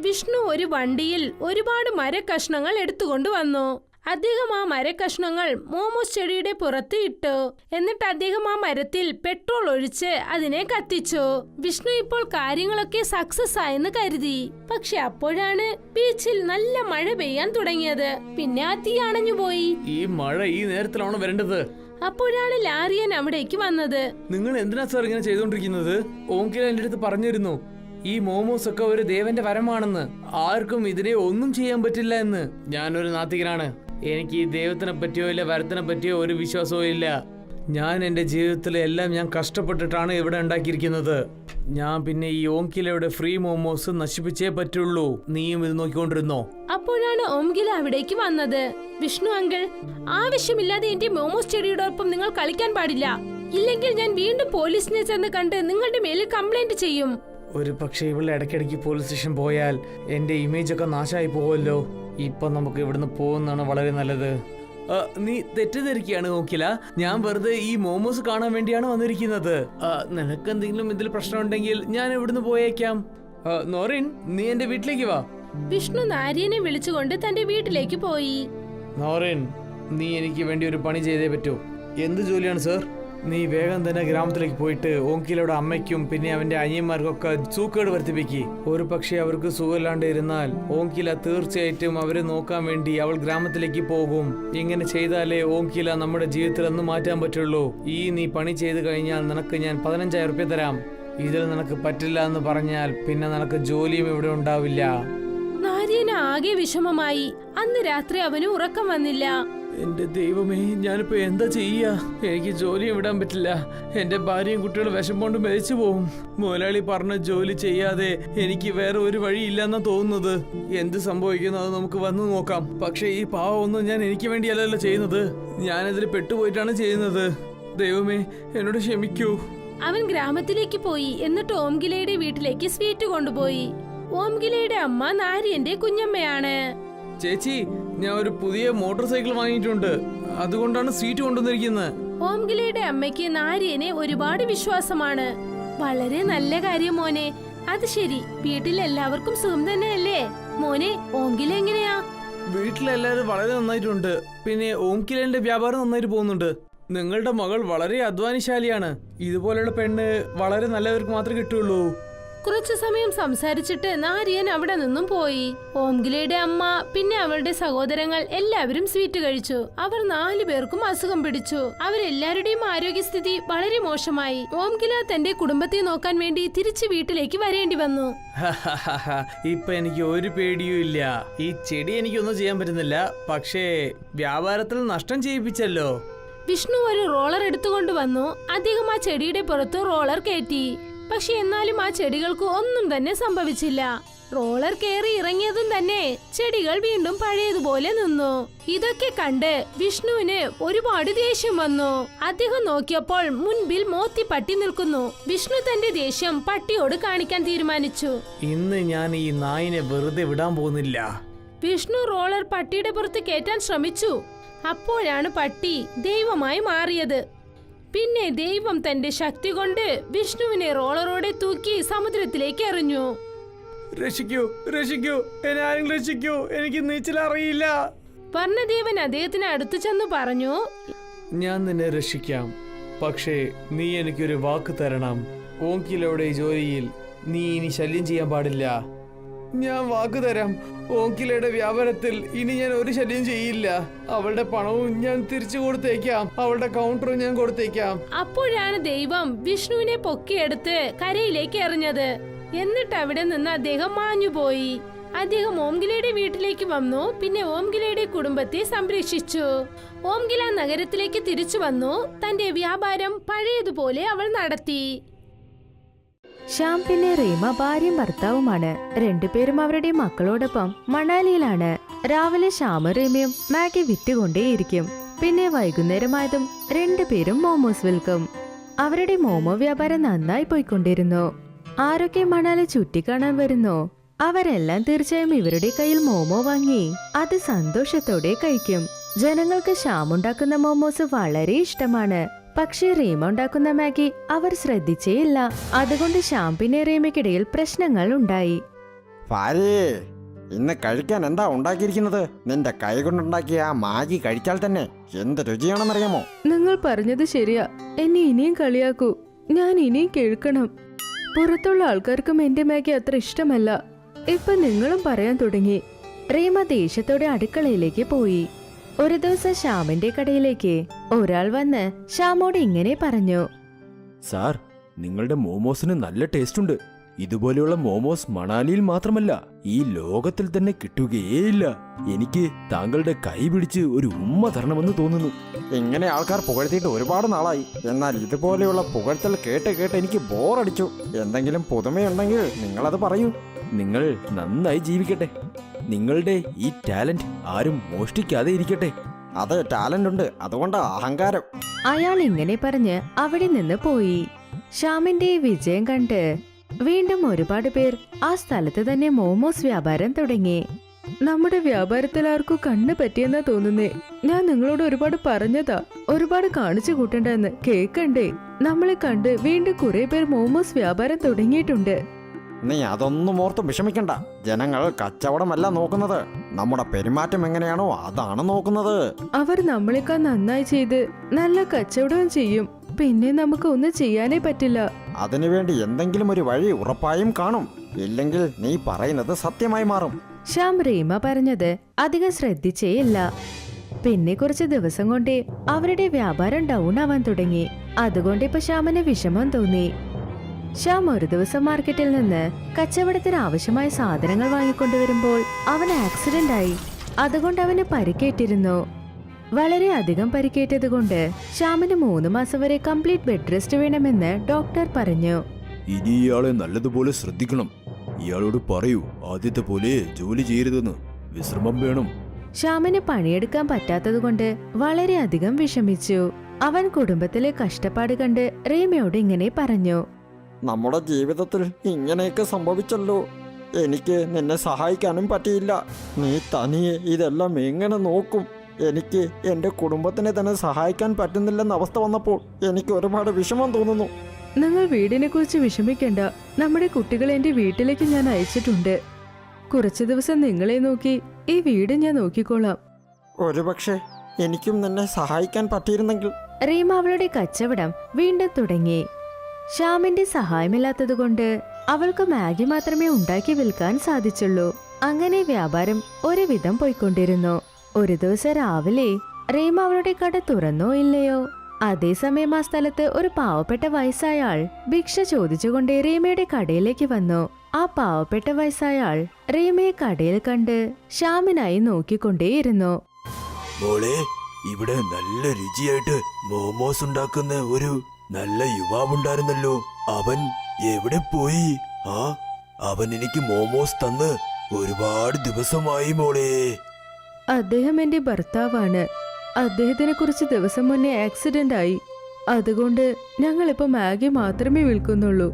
വിഷ്ണു ഒരു വണ്ടിയിൽ ഒരുപാട് മരക്കഷ്ണങ്ങൾ എടുത്തുകൊണ്ടുവന്നു. അദ്ദേഹം ആ മരക്കഷ്ണങ്ങൾ മോമോസ് ചെടിയുടെ പുറത്ത് ഇട്ടു. എന്നിട്ട് അദ്ദേഹം ആ മരത്തിൽ പെട്രോൾ ഒഴിച്ച് അതിനെ കത്തിച്ചു. വിഷ്ണു ഇപ്പോൾ കാര്യങ്ങളൊക്കെ സക്സസ് ആയെന്ന് കരുതി. പക്ഷെ അപ്പോഴാണ് ബീച്ചിൽ നല്ല മഴ പെയ്യാൻ തുടങ്ങിയത്. പിന്നെ ആ തീ അണഞ്ഞുപോയി. ഈ മഴ ഈ നേരത്തിലാണോ വരേണ്ടത്? അപ്പോഴാണ് ലാരിയൻ അവിടേക്ക് വന്നത്. നിങ്ങൾ എന്തിനാ സാർ ഇങ്ങനെ ചെയ്തോണ്ടിരിക്കുന്നത്? ഓംകില എന്റെ അടുത്ത് പറഞ്ഞിരുന്നു ഈ മോമോസ് ഒക്കെ ഒരു ദേവന്റെ വരമാണെന്ന്. ആർക്കും ഇതിനെ ഒന്നും ചെയ്യാൻ പറ്റില്ല എന്ന്. ഞാനൊരു നാത്തികനാണ്. എനിക്ക് ഈ ദൈവത്തിനെ പറ്റിയോ ഇല്ല വരത്തിനെ പറ്റിയോ ഒരു വിശ്വാസവും ഇല്ല. ഞാൻ എൻ്റെ ജീവിതത്തിൽ എല്ലാം ഞാൻ കഷ്ടപ്പെട്ടിട്ടാണ് ഇവിടെ ഉണ്ടാക്കിയിരിക്കുന്നത്. ഞാൻ പിന്നെ ഈ ഓംകിലയുടെ ഫ്രീ മോമോസ് നശിപ്പിച്ചേ പറ്റുള്ളൂ. നീയും ഇത് നോക്കിക്കൊണ്ടിരുന്നോ? അപ്പോഴാണ് ഓംകില അവിടേക്ക് വന്നത്. വിഷ്ണു അങ്കിൾ, ആവശ്യമില്ലാതെ എന്റെ മോമോസ് ചെടിയോടൊപ്പം നിങ്ങൾ കളിക്കാൻ പാടില്ല. ഇല്ലെങ്കിൽ ഞാൻ വീണ്ടും പോലീസിനെ ചെന്ന് കണ്ട് നിങ്ങളുടെ മേലിൽ കംപ്ലൈന്റ് ചെയ്യും. ഒരു പക്ഷേ ഇവളെ ഇടയ്ക്കിടയ്ക്ക് പോലീസ് സ്റ്റേഷൻ പോയാൽ എൻ്റെ ഇമേജ് ഒക്കെ നാശമായി പോകുമല്ലോ. ഇപ്പൊ നമുക്ക് ഇവിടുന്ന് പോകുന്നതാണ് വളരെ നല്ലത്. നീ തെറ്റിദ്ധരിക്കുകയാണ് ഓംകില. ഞാൻ വെറുതെ ഈ മോമോസ് കാണാൻ വേണ്ടിയാണ് വന്നിരിക്കുന്നത്. നിനക്ക് എന്തെങ്കിലും ഇതിൽ പ്രശ്നം ഉണ്ടെങ്കിൽ ഞാൻ ഇവിടുന്ന് പോയേക്കാം. നോറിൻ, നീ എന്റെ വീട്ടിലേക്ക് വാ. വിഷ്ണു നാരിയനെ വിളിച്ചുകൊണ്ട് തന്റെ വീട്ടിലേക്ക് പോയി. നോറിൻ, നീ എനിക്ക് വേണ്ടി ഒരു പണി ചെയ്തേ പറ്റൂ. എന്ത് ജോലിയാണ് സർ? നീ വേഗം തന്നെ ഗ്രാമത്തിലേക്ക് പോയിട്ട് ഓംകിലയുടെ അമ്മയ്ക്കും പിന്നെ അവന്റെ അനിയന്മാർക്കൊക്കെ സൂക്കേട് വർദ്ധിപ്പിക്ക്. ഒരു പക്ഷേ അവർക്ക് സുഖമില്ലാണ്ട് ഇരുന്നാൽ ഓംകില തീർച്ചയായിട്ടും അവരെ നോക്കാൻ വേണ്ടി അവൾ ഗ്രാമത്തിലേക്ക് പോകും. ഇങ്ങനെ ചെയ്താലേ ഓംകില നമ്മുടെ ജീവിതത്തിൽ ഒന്ന് മാറ്റാൻ പറ്റുള്ളൂ. നീ പണി ചെയ്ത് കഴിഞ്ഞാൽ നിനക്ക് ഞാൻ 15,000 രൂപ തരാം. ഇതിൽ നിനക്ക് പറ്റില്ല എന്ന് പറഞ്ഞാൽ പിന്നെ നിനക്ക് ജോലിയും ഇവിടെ ഉണ്ടാവില്ല. നാരിയന് ആകെ വിഷമമായി. അന്ന് രാത്രി അവന് ഉറക്കം വന്നില്ല. എന്റെ ദൈവമേ, ഞാനിപ്പോ എന്താ ചെയ്യാ? എനിക്ക് ജോലിയും വിടാൻ പറ്റില്ല. എന്റെ ഭാര്യയും കുട്ടികളും വിഷം കൊണ്ട് മരിച്ചു പോകും. മുതലാളി പറഞ്ഞ ജോലി ചെയ്യാതെ എനിക്ക് വേറെ ഒരു വഴിയില്ലെന്നാ തോന്നുന്നത്. എന്ത് സംഭവിക്കുന്നു അത് നമുക്ക് വന്നു നോക്കാം. പക്ഷെ ഈ പാവമൊന്നും ഞാൻ എനിക്ക് വേണ്ടിയല്ലല്ലോ ചെയ്യുന്നത്. ഞാനതിൽ പെട്ടുപോയിട്ടാണ് ചെയ്യുന്നത്. ദൈവമേ, എന്നോട് ക്ഷമിക്കൂ. അവൻ ഗ്രാമത്തിലേക്ക് പോയി. എന്നിട്ട് ഓംകിലയുടെ വീട്ടിലേക്ക് സ്വീറ്റ് കൊണ്ടുപോയി. ഓംകിലയുടെ അമ്മ നാരിയന്റെ കുഞ്ഞമ്മയാണ്. ചേച്ചി, ഞാൻ ഒരു പുതിയ മോട്ടോർ സൈക്കിൾ വാങ്ങിയിട്ടുണ്ട്. അതുകൊണ്ടാണ് സ്വീറ്റ് കൊണ്ടുവന്നിരിക്കുന്നത്. ഓംകിലയുടെ അമ്മയ്ക്ക് നാരിയനെ ഒരുപാട് വിശ്വാസമാണ്. വളരെ നല്ല കാര്യം മോനെ. അത് ശരി, വീട്ടിൽ എല്ലാവർക്കും സുഖം തന്നെയല്ലേ മോനെ? ഓംകില എങ്ങനെയാ? വീട്ടിലെല്ലാരും വളരെ നന്നായിട്ടുണ്ട്. പിന്നെ ഓംകിലന്റെ വ്യാപാരം നന്നായിട്ട് പോകുന്നുണ്ട്. നിങ്ങളുടെ മകൾ വളരെ അധ്വാനശാലിയാണ്. ഇതുപോലുള്ള പെണ്ണ് വളരെ നല്ലവർക്ക് മാത്രമേ കിട്ടുള്ളൂ. കുറച്ചു സമയം സംസാരിച്ചിട്ട് നാരിയൻ അവിടെ നിന്നും പോയി. ഓംകിലയുടെ അമ്മ പിന്നെ അവളുടെ സഹോദരങ്ങൾ എല്ലാവരും സ്വീറ്റ് കഴിച്ചു. അവർ 4 പേർക്കും അസുഖം പിടിച്ചു. അവരെല്ലാവരുടെയും ആരോഗ്യസ്ഥിതി വളരെ മോശമായി. ഓംകില തന്റെ കുടുംബത്തെ നോക്കാൻ വേണ്ടി തിരിച്ചു വീട്ടിലേക്ക് വരേണ്ടി വന്നു. ഇപ്പൊ എനിക്ക് ഒരു പേടിയും ഇല്ല. ഈ ചെടി എനിക്കൊന്നും ചെയ്യാൻ പറ്റുന്നില്ല. പക്ഷേ വ്യാപാരത്തിൽ നഷ്ടം ചെയ്യിപ്പിച്ചല്ലോ. വിഷ്ണു ഒരു റോളർ എടുത്തുകൊണ്ട് വന്നു. അദ്ദേഹം ആ ചെടിയുടെ പുറത്ത് റോളർ കയറ്റി. പക്ഷെ എന്നാലും ആ ചെടികൾക്ക് ഒന്നും തന്നെ സംഭവിച്ചില്ല. റോളർ കയറി ഇറങ്ങിയതും തന്നെ ചെടികൾ വീണ്ടും പഴയതുപോലെ നിന്നു. ഇതൊക്കെ കണ്ട് വിഷ്ണുവിന് ഒരുപാട് ദേഷ്യം വന്നു. അദ്ദേഹം നോക്കിയപ്പോൾ മുൻപിൽ മോത്തി പട്ടി നിൽക്കുന്നു. വിഷ്ണു തന്റെ ദേഷ്യം പട്ടിയോട് കാണിക്കാൻ തീരുമാനിച്ചു. ഇന്ന് ഞാൻ ഈ നായിനെ വെറുതെ വിടാൻ പോകുന്നില്ല. വിഷ്ണു റോളർ പട്ടിയുടെ പുറത്ത് കയറ്റാൻ ശ്രമിച്ചു. അപ്പോഴാണ് പട്ടി ദൈവമായി മാറിയത്. പിന്നെ ദൈവം തന്റെ ശക്തി കൊണ്ട് വിഷ്ണുവിനെ റോളറോടെ തൂക്കി സമുദ്രത്തിലേക്ക് എറിഞ്ഞു. രക്ഷിക്കൂ, രക്ഷിക്കൂ, എന്നെ ആരെങ്കിലും രക്ഷിക്കൂ, എനിക്ക് നീച്ചലറിയില്ല. വർണ്ണദേവൻ അദ്ദേഹത്തിന് അടുത്തു ചെന്ന് പറഞ്ഞു, ഞാൻ നിന്നെ രക്ഷിക്കാം. പക്ഷേ നീ എനിക്കൊരു വാക്ക് തരണം. ഓംകിലയുടെ ജോലിയിൽ നീ ഇനി ശല്യം ചെയ്യാൻ പാടില്ല. ഞാൻ വാക്ക് തരാം, ഓങ്കിലയുടെ വ്യാപാരത്തിൽ ഇനി ഞാൻ ഒരു ശല്യം ചെയ്യില്ല. അവളുടെ പണവും ഞാൻ തിരിച്ചു കൊടുത്തേക്കാം, അവളുടെ കൗണ്ടറും ഞാൻ കൊടുത്തേക്കാം. അപ്പോഴാണ് ദൈവം വിഷ്ണുവിനെ പൊക്കിയെടുത്ത് കരയിലേക്ക് എറിഞ്ഞത്. എന്നിട്ട് അവിടെ നിന്ന് അദ്ദേഹം മാഞ്ഞുപോയി. അദ്ദേഹം ഓംഗിലയുടെ വീട്ടിലേക്ക് വന്നു. പിന്നെ ഓംഗിലയുടെ കുടുംബത്തെ സംരക്ഷിച്ചു. ഓംഗില നഗരത്തിലേക്ക് തിരിച്ചു വന്നു. തന്റെ വ്യാപാരം പഴയതുപോലെ അവൾ നടത്തി. ശ്യാം പിന്നെ റീമ ഭാര്യയും ഭർത്താവുമാണ്. രണ്ടുപേരും അവരുടെ മക്കളോടൊപ്പം മണാലിയിലാണ്. രാവിലെ ശ്യാമും റീമയും മാഗി വിറ്റുകൊണ്ടേയിരിക്കും. പിന്നെ വൈകുന്നേരമായതും രണ്ടുപേരും മോമോസ് വിൽക്കും. അവരുടെ മോമോ വ്യാപാരം നന്നായി പോയിക്കൊണ്ടിരുന്നു. ആരൊക്കെ മണാലി ചുറ്റിക്കാണാൻ വരുന്നു അവരെല്ലാം തീർച്ചയായും ഇവരുടെ കയ്യിൽ മോമോ വാങ്ങി അത് സന്തോഷത്തോടെ കഴിക്കും. ജനങ്ങൾക്ക് ശ്യാം ഉണ്ടാക്കുന്ന മോമോസ് വളരെ ഇഷ്ടമാണ്. പക്ഷേ റീമ ഉണ്ടാക്കുന്ന മാഗി അവർ ശ്രദ്ധിച്ചേയില്ല. അതുകൊണ്ട് ശ്യാം പിന്നെ റീമയ്ക്കിടയിൽ പ്രശ്നങ്ങൾ ഉണ്ടായി. ഭാര്യേ, ഇന്ന് കഴിക്കാൻ എന്താ ഉണ്ടാക്കിയിരിക്കുന്നത്? നിന്റെ കൈ കൊണ്ടുണ്ടാക്കിയ ആ മാഗി കഴിച്ചാൽ തന്നെ എന്ത് രുചിയാണെന്നറിയാമോ? നിങ്ങൾ പറഞ്ഞത് ശരിയാ. എന്നെ ഇനിയും കളിയാക്കൂ. ഞാൻ ഇനിയും കേൾക്കണം. പുറത്തുള്ള ആൾക്കാർക്കും എന്റെ മാഗി അത്ര ഇഷ്ടമല്ല. ഇപ്പൊ നിങ്ങളും പറയാൻ തുടങ്ങി. റീമ ദേഷ്യത്തോടെ അടുക്കളയിലേക്ക് പോയി. ഒരു ദിവസം ശ്യാമിന്റെ കടയിലേക്ക് ഒരാൾ വന്ന് ശ്യാമോട് ഇങ്ങനെ പറഞ്ഞു. സാർ, നിങ്ങളുടെ മോമോസിന് നല്ല ടേസ്റ്റ് ഉണ്ട്. ഇതുപോലെയുള്ള മോമോസ് മണാലിയിൽ മാത്രമല്ല, ഈ ലോകത്തിൽ തന്നെ കിട്ടുകയേയില്ല. എനിക്ക് താങ്കളുടെ കൈ പിടിച്ച് ഒരു ഉമ്മ തരണമെന്ന് തോന്നുന്നു. ഇങ്ങനെ ആൾക്കാർ പുകഴ്ത്തിയിട്ട് ഒരുപാട് നാളായി. എന്നാൽ ഇതുപോലെയുള്ള പുകഴ്ത്തൽ കേട്ട് കേട്ട് എനിക്ക് ബോറടിച്ചു. എന്തെങ്കിലും പുതുമയുണ്ടെങ്കിൽ നിങ്ങളത് പറയൂ. നിങ്ങൾ നന്നായി ജീവിക്കട്ടെ. നിങ്ങളുടെ ഈ ടാലന്റ് ആരും മോഷ്ടിക്കാതെ ഇരിക്കട്ടെ. അത് ടാലന്റ് ഉണ്ട്, അതുകൊണ്ട് അഹങ്കാരം. അയാൾ ഇങ്ങനെ പറഞ്ഞ് അവിടെ നിന്ന് പോയി. ശ്യാമിന്റെ ഈ വിജയം കണ്ട് വീണ്ടും ഒരുപാട് പേർ ആ സ്ഥലത്ത് തന്നെ മോമോസ് വ്യാപാരം തുടങ്ങി. നമ്മുടെ വ്യാപാരത്തിൽ ആർക്കും കണ്ണ് പറ്റിയെന്നാ തോന്നുന്നേ. ഞാൻ നിങ്ങളോട് ഒരുപാട് പറഞ്ഞതാ, ഒരുപാട് കാണിച്ചു കൂട്ടണ്ടെന്ന്. കേക്കണ്ടേ? നമ്മളെ കണ്ട് വീണ്ടും കുറെ പേർ മോമോസ് വ്യാപാരം തുടങ്ങിയിട്ടുണ്ട്. നീ അതൊന്നും ഓർത്ത് വിഷമിക്കണ്ട. ജനങ്ങൾ കച്ചവടമല്ല നോക്കുന്നത്, നമ്മുടെ പെരുമാറ്റം എങ്ങനെയാണോ അതാണ് നോക്കുന്നത്. അവർ നമ്മളെക്കാൾ നന്നായി ചെയ്ത് നല്ല കച്ചവടവും ചെയ്യും. പിന്നെ നമുക്ക് ഒന്നും ചെയ്യാനേ പറ്റില്ല. അതിനുവേണ്ടി എന്തെങ്കിലും ഒരു വഴി ഉറപ്പായും കാണും. ഇല്ലെങ്കിൽ നീ പറയുന്നത് സത്യമായി മാറും. ശ്യാം റീമ പറഞ്ഞത് അധികം ശ്രദ്ധിച്ചേയില്ല. പിന്നെ കുറച്ച് ദിവസം കൊണ്ടേ അവരുടെ വ്യാപാരം ഡൗൺ ആവാൻ തുടങ്ങി. അതുകൊണ്ട് ഇപ്പൊ ശ്യാമിന് വിഷമം തോന്നി. ശ്യാം ഒരു ദിവസം മാർക്കറ്റിൽ നിന്ന് കച്ചവടത്തിന് ആവശ്യമായ സാധനങ്ങൾ വാങ്ങിക്കൊണ്ടുവരുമ്പോൾ അവന് ആക്സിഡന്റ് ആയി. അതുകൊണ്ട് അവന് പരിക്കേറ്റിരുന്നു. വളരെ അധികം പരിക്കേറ്റതുകൊണ്ട് ശ്യാമിന് 3 മാസം വരെ കംപ്ലീറ്റ് ബെഡ് റെസ്റ്റ് വേണമെന്ന് ഡോക്ടർ പറഞ്ഞു. ഇനി ഇയാളെ നല്ലതുപോലെ ശ്രദ്ധിക്കണം. ഇയാളോട് പറയൂ, ആദ്യത്തെ പോലെ ജോലി ചെയ്യരുതെന്ന്. വിശ്രമം വേണം. ശ്യാമിന് പണിയെടുക്കാൻ പറ്റാത്തതുകൊണ്ട് വളരെയധികം വിഷമിച്ചു. അവൻ കുടുംബത്തിലെ കഷ്ടപ്പാട് കണ്ട് റീമയോട് ഇങ്ങനെ പറഞ്ഞു. നമ്മുടെ ജീവിതത്തിൽ ഇങ്ങനെയൊക്കെ സംഭവിച്ചല്ലോ. എനിക്ക് നിന്നെ സഹായിക്കാനും പറ്റിയില്ല. നീ തനിയെ ഇതെല്ലാം എങ്ങനെ നോക്കും? എനിക്ക് എൻ്റെ കുടുംബത്തിനെ തന്നെ സഹായിക്കാൻ പറ്റുന്നില്ലെന്ന അവസ്ഥ വന്നപ്പോൾ എനിക്ക് ഒരുപാട് വിഷമം തോന്നുന്നു. നിങ്ങൾ വീടിനെ കുറിച്ച് വിഷമിക്കണ്ട. നമ്മുടെ കുട്ടികളെ എന്റെ വീട്ടിലേക്ക് ഞാൻ അയച്ചിട്ടുണ്ട്. കുറച്ചു ദിവസം നിങ്ങളെ നോക്കി ഈ വീട് ഞാൻ നോക്കിക്കോളാം. ഒരുപക്ഷെ എനിക്കും നിന്നെ സഹായിക്കാൻ പറ്റിയിരുന്നെങ്കിൽ. റീമ അവളുടെ കച്ചവടം വീണ്ടും തുടങ്ങി. ശ്യാമിന്റെ സഹായമില്ലാത്തതുകൊണ്ട് അവൾക്ക് മാഗി മാത്രമേ ഉണ്ടാക്കി വിൽക്കാൻ സാധിച്ചുള്ളൂ. അങ്ങനെ വ്യാപാരം ഒരുവിധം പോയിക്കൊണ്ടിരുന്നു. ഒരു ദിവസം രാവിലെ റീമ അവളുടെ കട തുറന്നോ ഇല്ലയോ. അതേസമയം ആ സ്ഥലത്ത് ഒരു പാവപ്പെട്ട വയസ്സായ ആൾ ഭിക്ഷ ചോദിച്ചുകൊണ്ട് റീമയുടെ കടയിലേക്ക് വന്നു. ആ പാവപ്പെട്ട വയസ്സായ ആൾ റീമയെ കടയിൽ കണ്ട് ശ്യാമിനായി നോക്കിക്കൊണ്ടേയിരുന്നു. മോളെ, ഇവിടെ നല്ല രുചിയായിട്ട് മോമോസ് ഉണ്ടാക്കുന്ന ഒരു നല്ല യുവാവുണ്ടായിരുന്നല്ലോ. അവൻ എവിടെ പോയി? അവൻ എനിക്ക് മോമോസ് തന്ന് ഒരുപാട് ദിവസമായി മോളെ. അദ്ദേഹം എന്റെ ഭർത്താവാണ്. അദ്ദേഹത്തിനെ കുറിച്ച് ദിവസം മുന്നേ ആക്സിഡന്റ് ആയി. അതുകൊണ്ട് ഞങ്ങളിപ്പോ മാഗി മാത്രമേ വിൽക്കുന്നുള്ളൂ.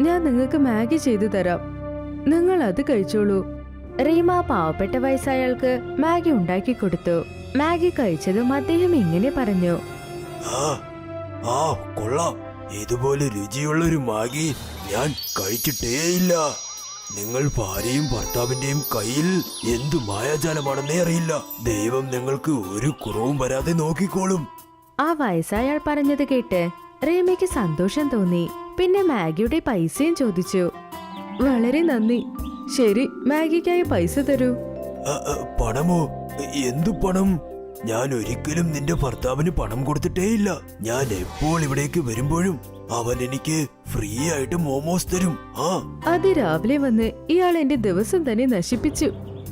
ഞാൻ നിങ്ങൾക്ക് മാഗി ചെയ്തു തരാം. നിങ്ങൾ അത് കഴിച്ചോളൂ. റീമ പാവപ്പെട്ട വയസ്സായാൾക്ക് മാഗി ഉണ്ടാക്കി കൊടുത്തു. മാഗി കഴിച്ചതും അദ്ദേഹം ഇങ്ങനെ പറഞ്ഞു. കൊള്ളാം. ഇതുപോലെ രുചിയുള്ളൊരു മാഗി ഞാൻ കഴിച്ചിട്ടേയില്ല. നിങ്ങൾ ഭാര്യയും ഭർത്താവിന്റെയും കയ്യിൽ എന്തു മായാജാലമാണെന്നേ അറിയില്ല. ദൈവം നിങ്ങൾക്ക് ഒരു കുറവും വരാതെ നോക്കിക്കോളും. ആ വയസ്സായാൾ പറഞ്ഞത് കേട്ട് റീമയ്ക്ക് സന്തോഷം തോന്നി. പിന്നെ മാഗിയുടെ പൈസയും ചോദിച്ചു. വളരെ നന്ദി. ശരി, മാഗിക്കായി പൈസ തരൂ. പണമോ? എന്തു പണം? ഞാൻ ഒരിക്കലും നിന്റെ ഭർത്താവിന് പണം കൊടുത്തിട്ടേയില്ല. ഞാൻ എപ്പോൾ ഇവിടേക്ക് വരുമ്പോഴും അവൻ എനിക്ക് ഫ്രീ ആയിട്ട് മോമോസ് തരും. അതിരാവിലെ വന്ന് ഇയാൾ എന്റെ ദിവസം തന്നെ നശിപ്പിച്ചു.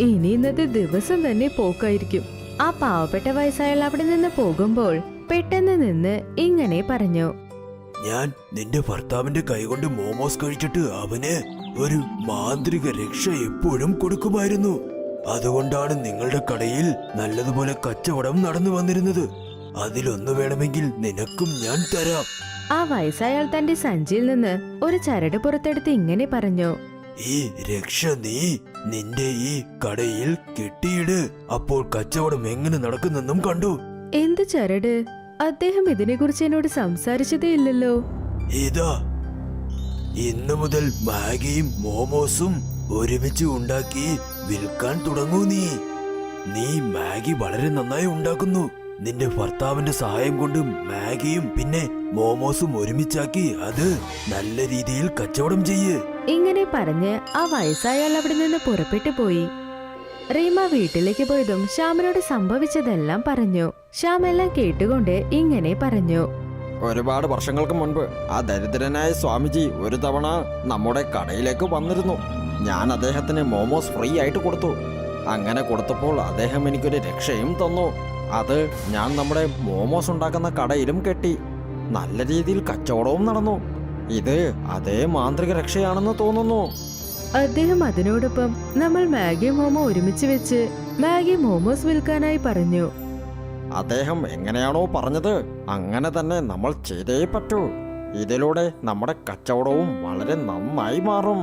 ഇനി ഇന്നത്തെ ദിവസം തന്നെ പോക്കായിരിക്കും. ആ പാവപ്പെട്ട വയസ്സായാൽ അവിടെ നിന്ന് പോകുമ്പോൾ പെട്ടെന്ന് നിന്ന് ഇങ്ങനെ പറഞ്ഞു. ഞാൻ നിന്റെ ഭർത്താവിന്റെ കൈകൊണ്ട് മോമോസ് കഴിച്ചിട്ട് അവന് ഒരു മാന്ത്രിക രക്ഷ എപ്പോഴും കൊടുക്കുമായിരുന്നു. അതുകൊണ്ടാണ് നിങ്ങളുടെ കടയിൽ നല്ലതുപോലെ കച്ചവടം നടന്നു വന്നിരുന്നത്. അതിലൊന്നു വേണമെങ്കിൽ നിനക്കും ഞാൻ തരാം. ആ വയസ്സായാൾ തന്റെ സഞ്ചിയിൽ നിന്ന് ഒരു ചരട് പുറത്തെടുത്ത് ഇങ്ങനെ പറഞ്ഞു. ഈ രക്ഷ നീ നിന്റെ ഈ കടയിൽ കെട്ടിയിട്. അപ്പോൾ കച്ചവടം എങ്ങനെ നടക്കുന്നെന്നും കണ്ടു. എന്ത് ചരട്? അദ്ദേഹം ഇതിനെക്കുറിച്ച് എന്നോട് സംസാരിച്ചതേ ഇല്ലല്ലോ. ഇതാ, ഇന്നു മുതൽ മാഗിയും മോമോസും ഒരുമിച്ച് ഉണ്ടാക്കി വിൽക്കാൻ തുടങ്ങൂ. നീ മാഗി വളരെ നന്നായി ഉണ്ടാക്കുന്നു. നിന്റെ ഭർത്താവിന്റെ സഹായം കൊണ്ട് മാഗിയും പിന്നെ മോമോസും ഒരുമിച്ചാക്കി അത് നല്ല രീതിയിൽ കച്ചവടം ചെയ്യ്. ഇങ്ങനെ പറഞ്ഞ് ആ വയസ്സായാൾ അവിടെ നിന്ന് പുറപ്പെട്ടു പോയി. റീമ വീട്ടിലേക്ക് പോയതും ശ്യാമിനോട് സംഭവിച്ചതെല്ലാം പറഞ്ഞു. ശ്യാം എല്ലാം കേട്ടുകൊണ്ട് ഇങ്ങനെ പറഞ്ഞു. ഒരുപാട് വർഷങ്ങൾക്ക് മുൻപ് ആ ദരിദ്രനായ സ്വാമിജി ഒരു തവണ നമ്മുടെ കടയിലേക്ക് വന്നിരുന്നു. ഞാൻ അദ്ദേഹത്തിന് മോമോസ് ഫ്രീ ആയിട്ട് കൊടുത്തു. അങ്ങനെ കൊടുത്തപ്പോൾ അദ്ദേഹം എനിക്കൊരു രക്ഷയും തന്നു. അത് ഞാൻ നമ്മുടെ മോമോസ് ഉണ്ടാക്കുന്ന കടയിലും കെട്ടി. നല്ല രീതിയിൽ കച്ചവടവും നടന്നു. ഇത് അതേ മാന്ത്രിക രക്ഷയാണെന്ന് തോന്നുന്നു. അദ്ദേഹം അതിനോടൊപ്പം നമ്മൾ മാഗി മോമോ ഒരുമിച്ച് വെച്ച് മാഗി മോമോസ് വിൽക്കാനായി പറഞ്ഞു. അദ്ദേഹം എങ്ങനെയാണോ പറഞ്ഞത് അങ്ങനെ തന്നെ നമ്മൾ ചെയ്തേ പറ്റൂ. ഇതിലൂടെ നമ്മുടെ കച്ചവടവും വളരെ നന്നായി മാറും.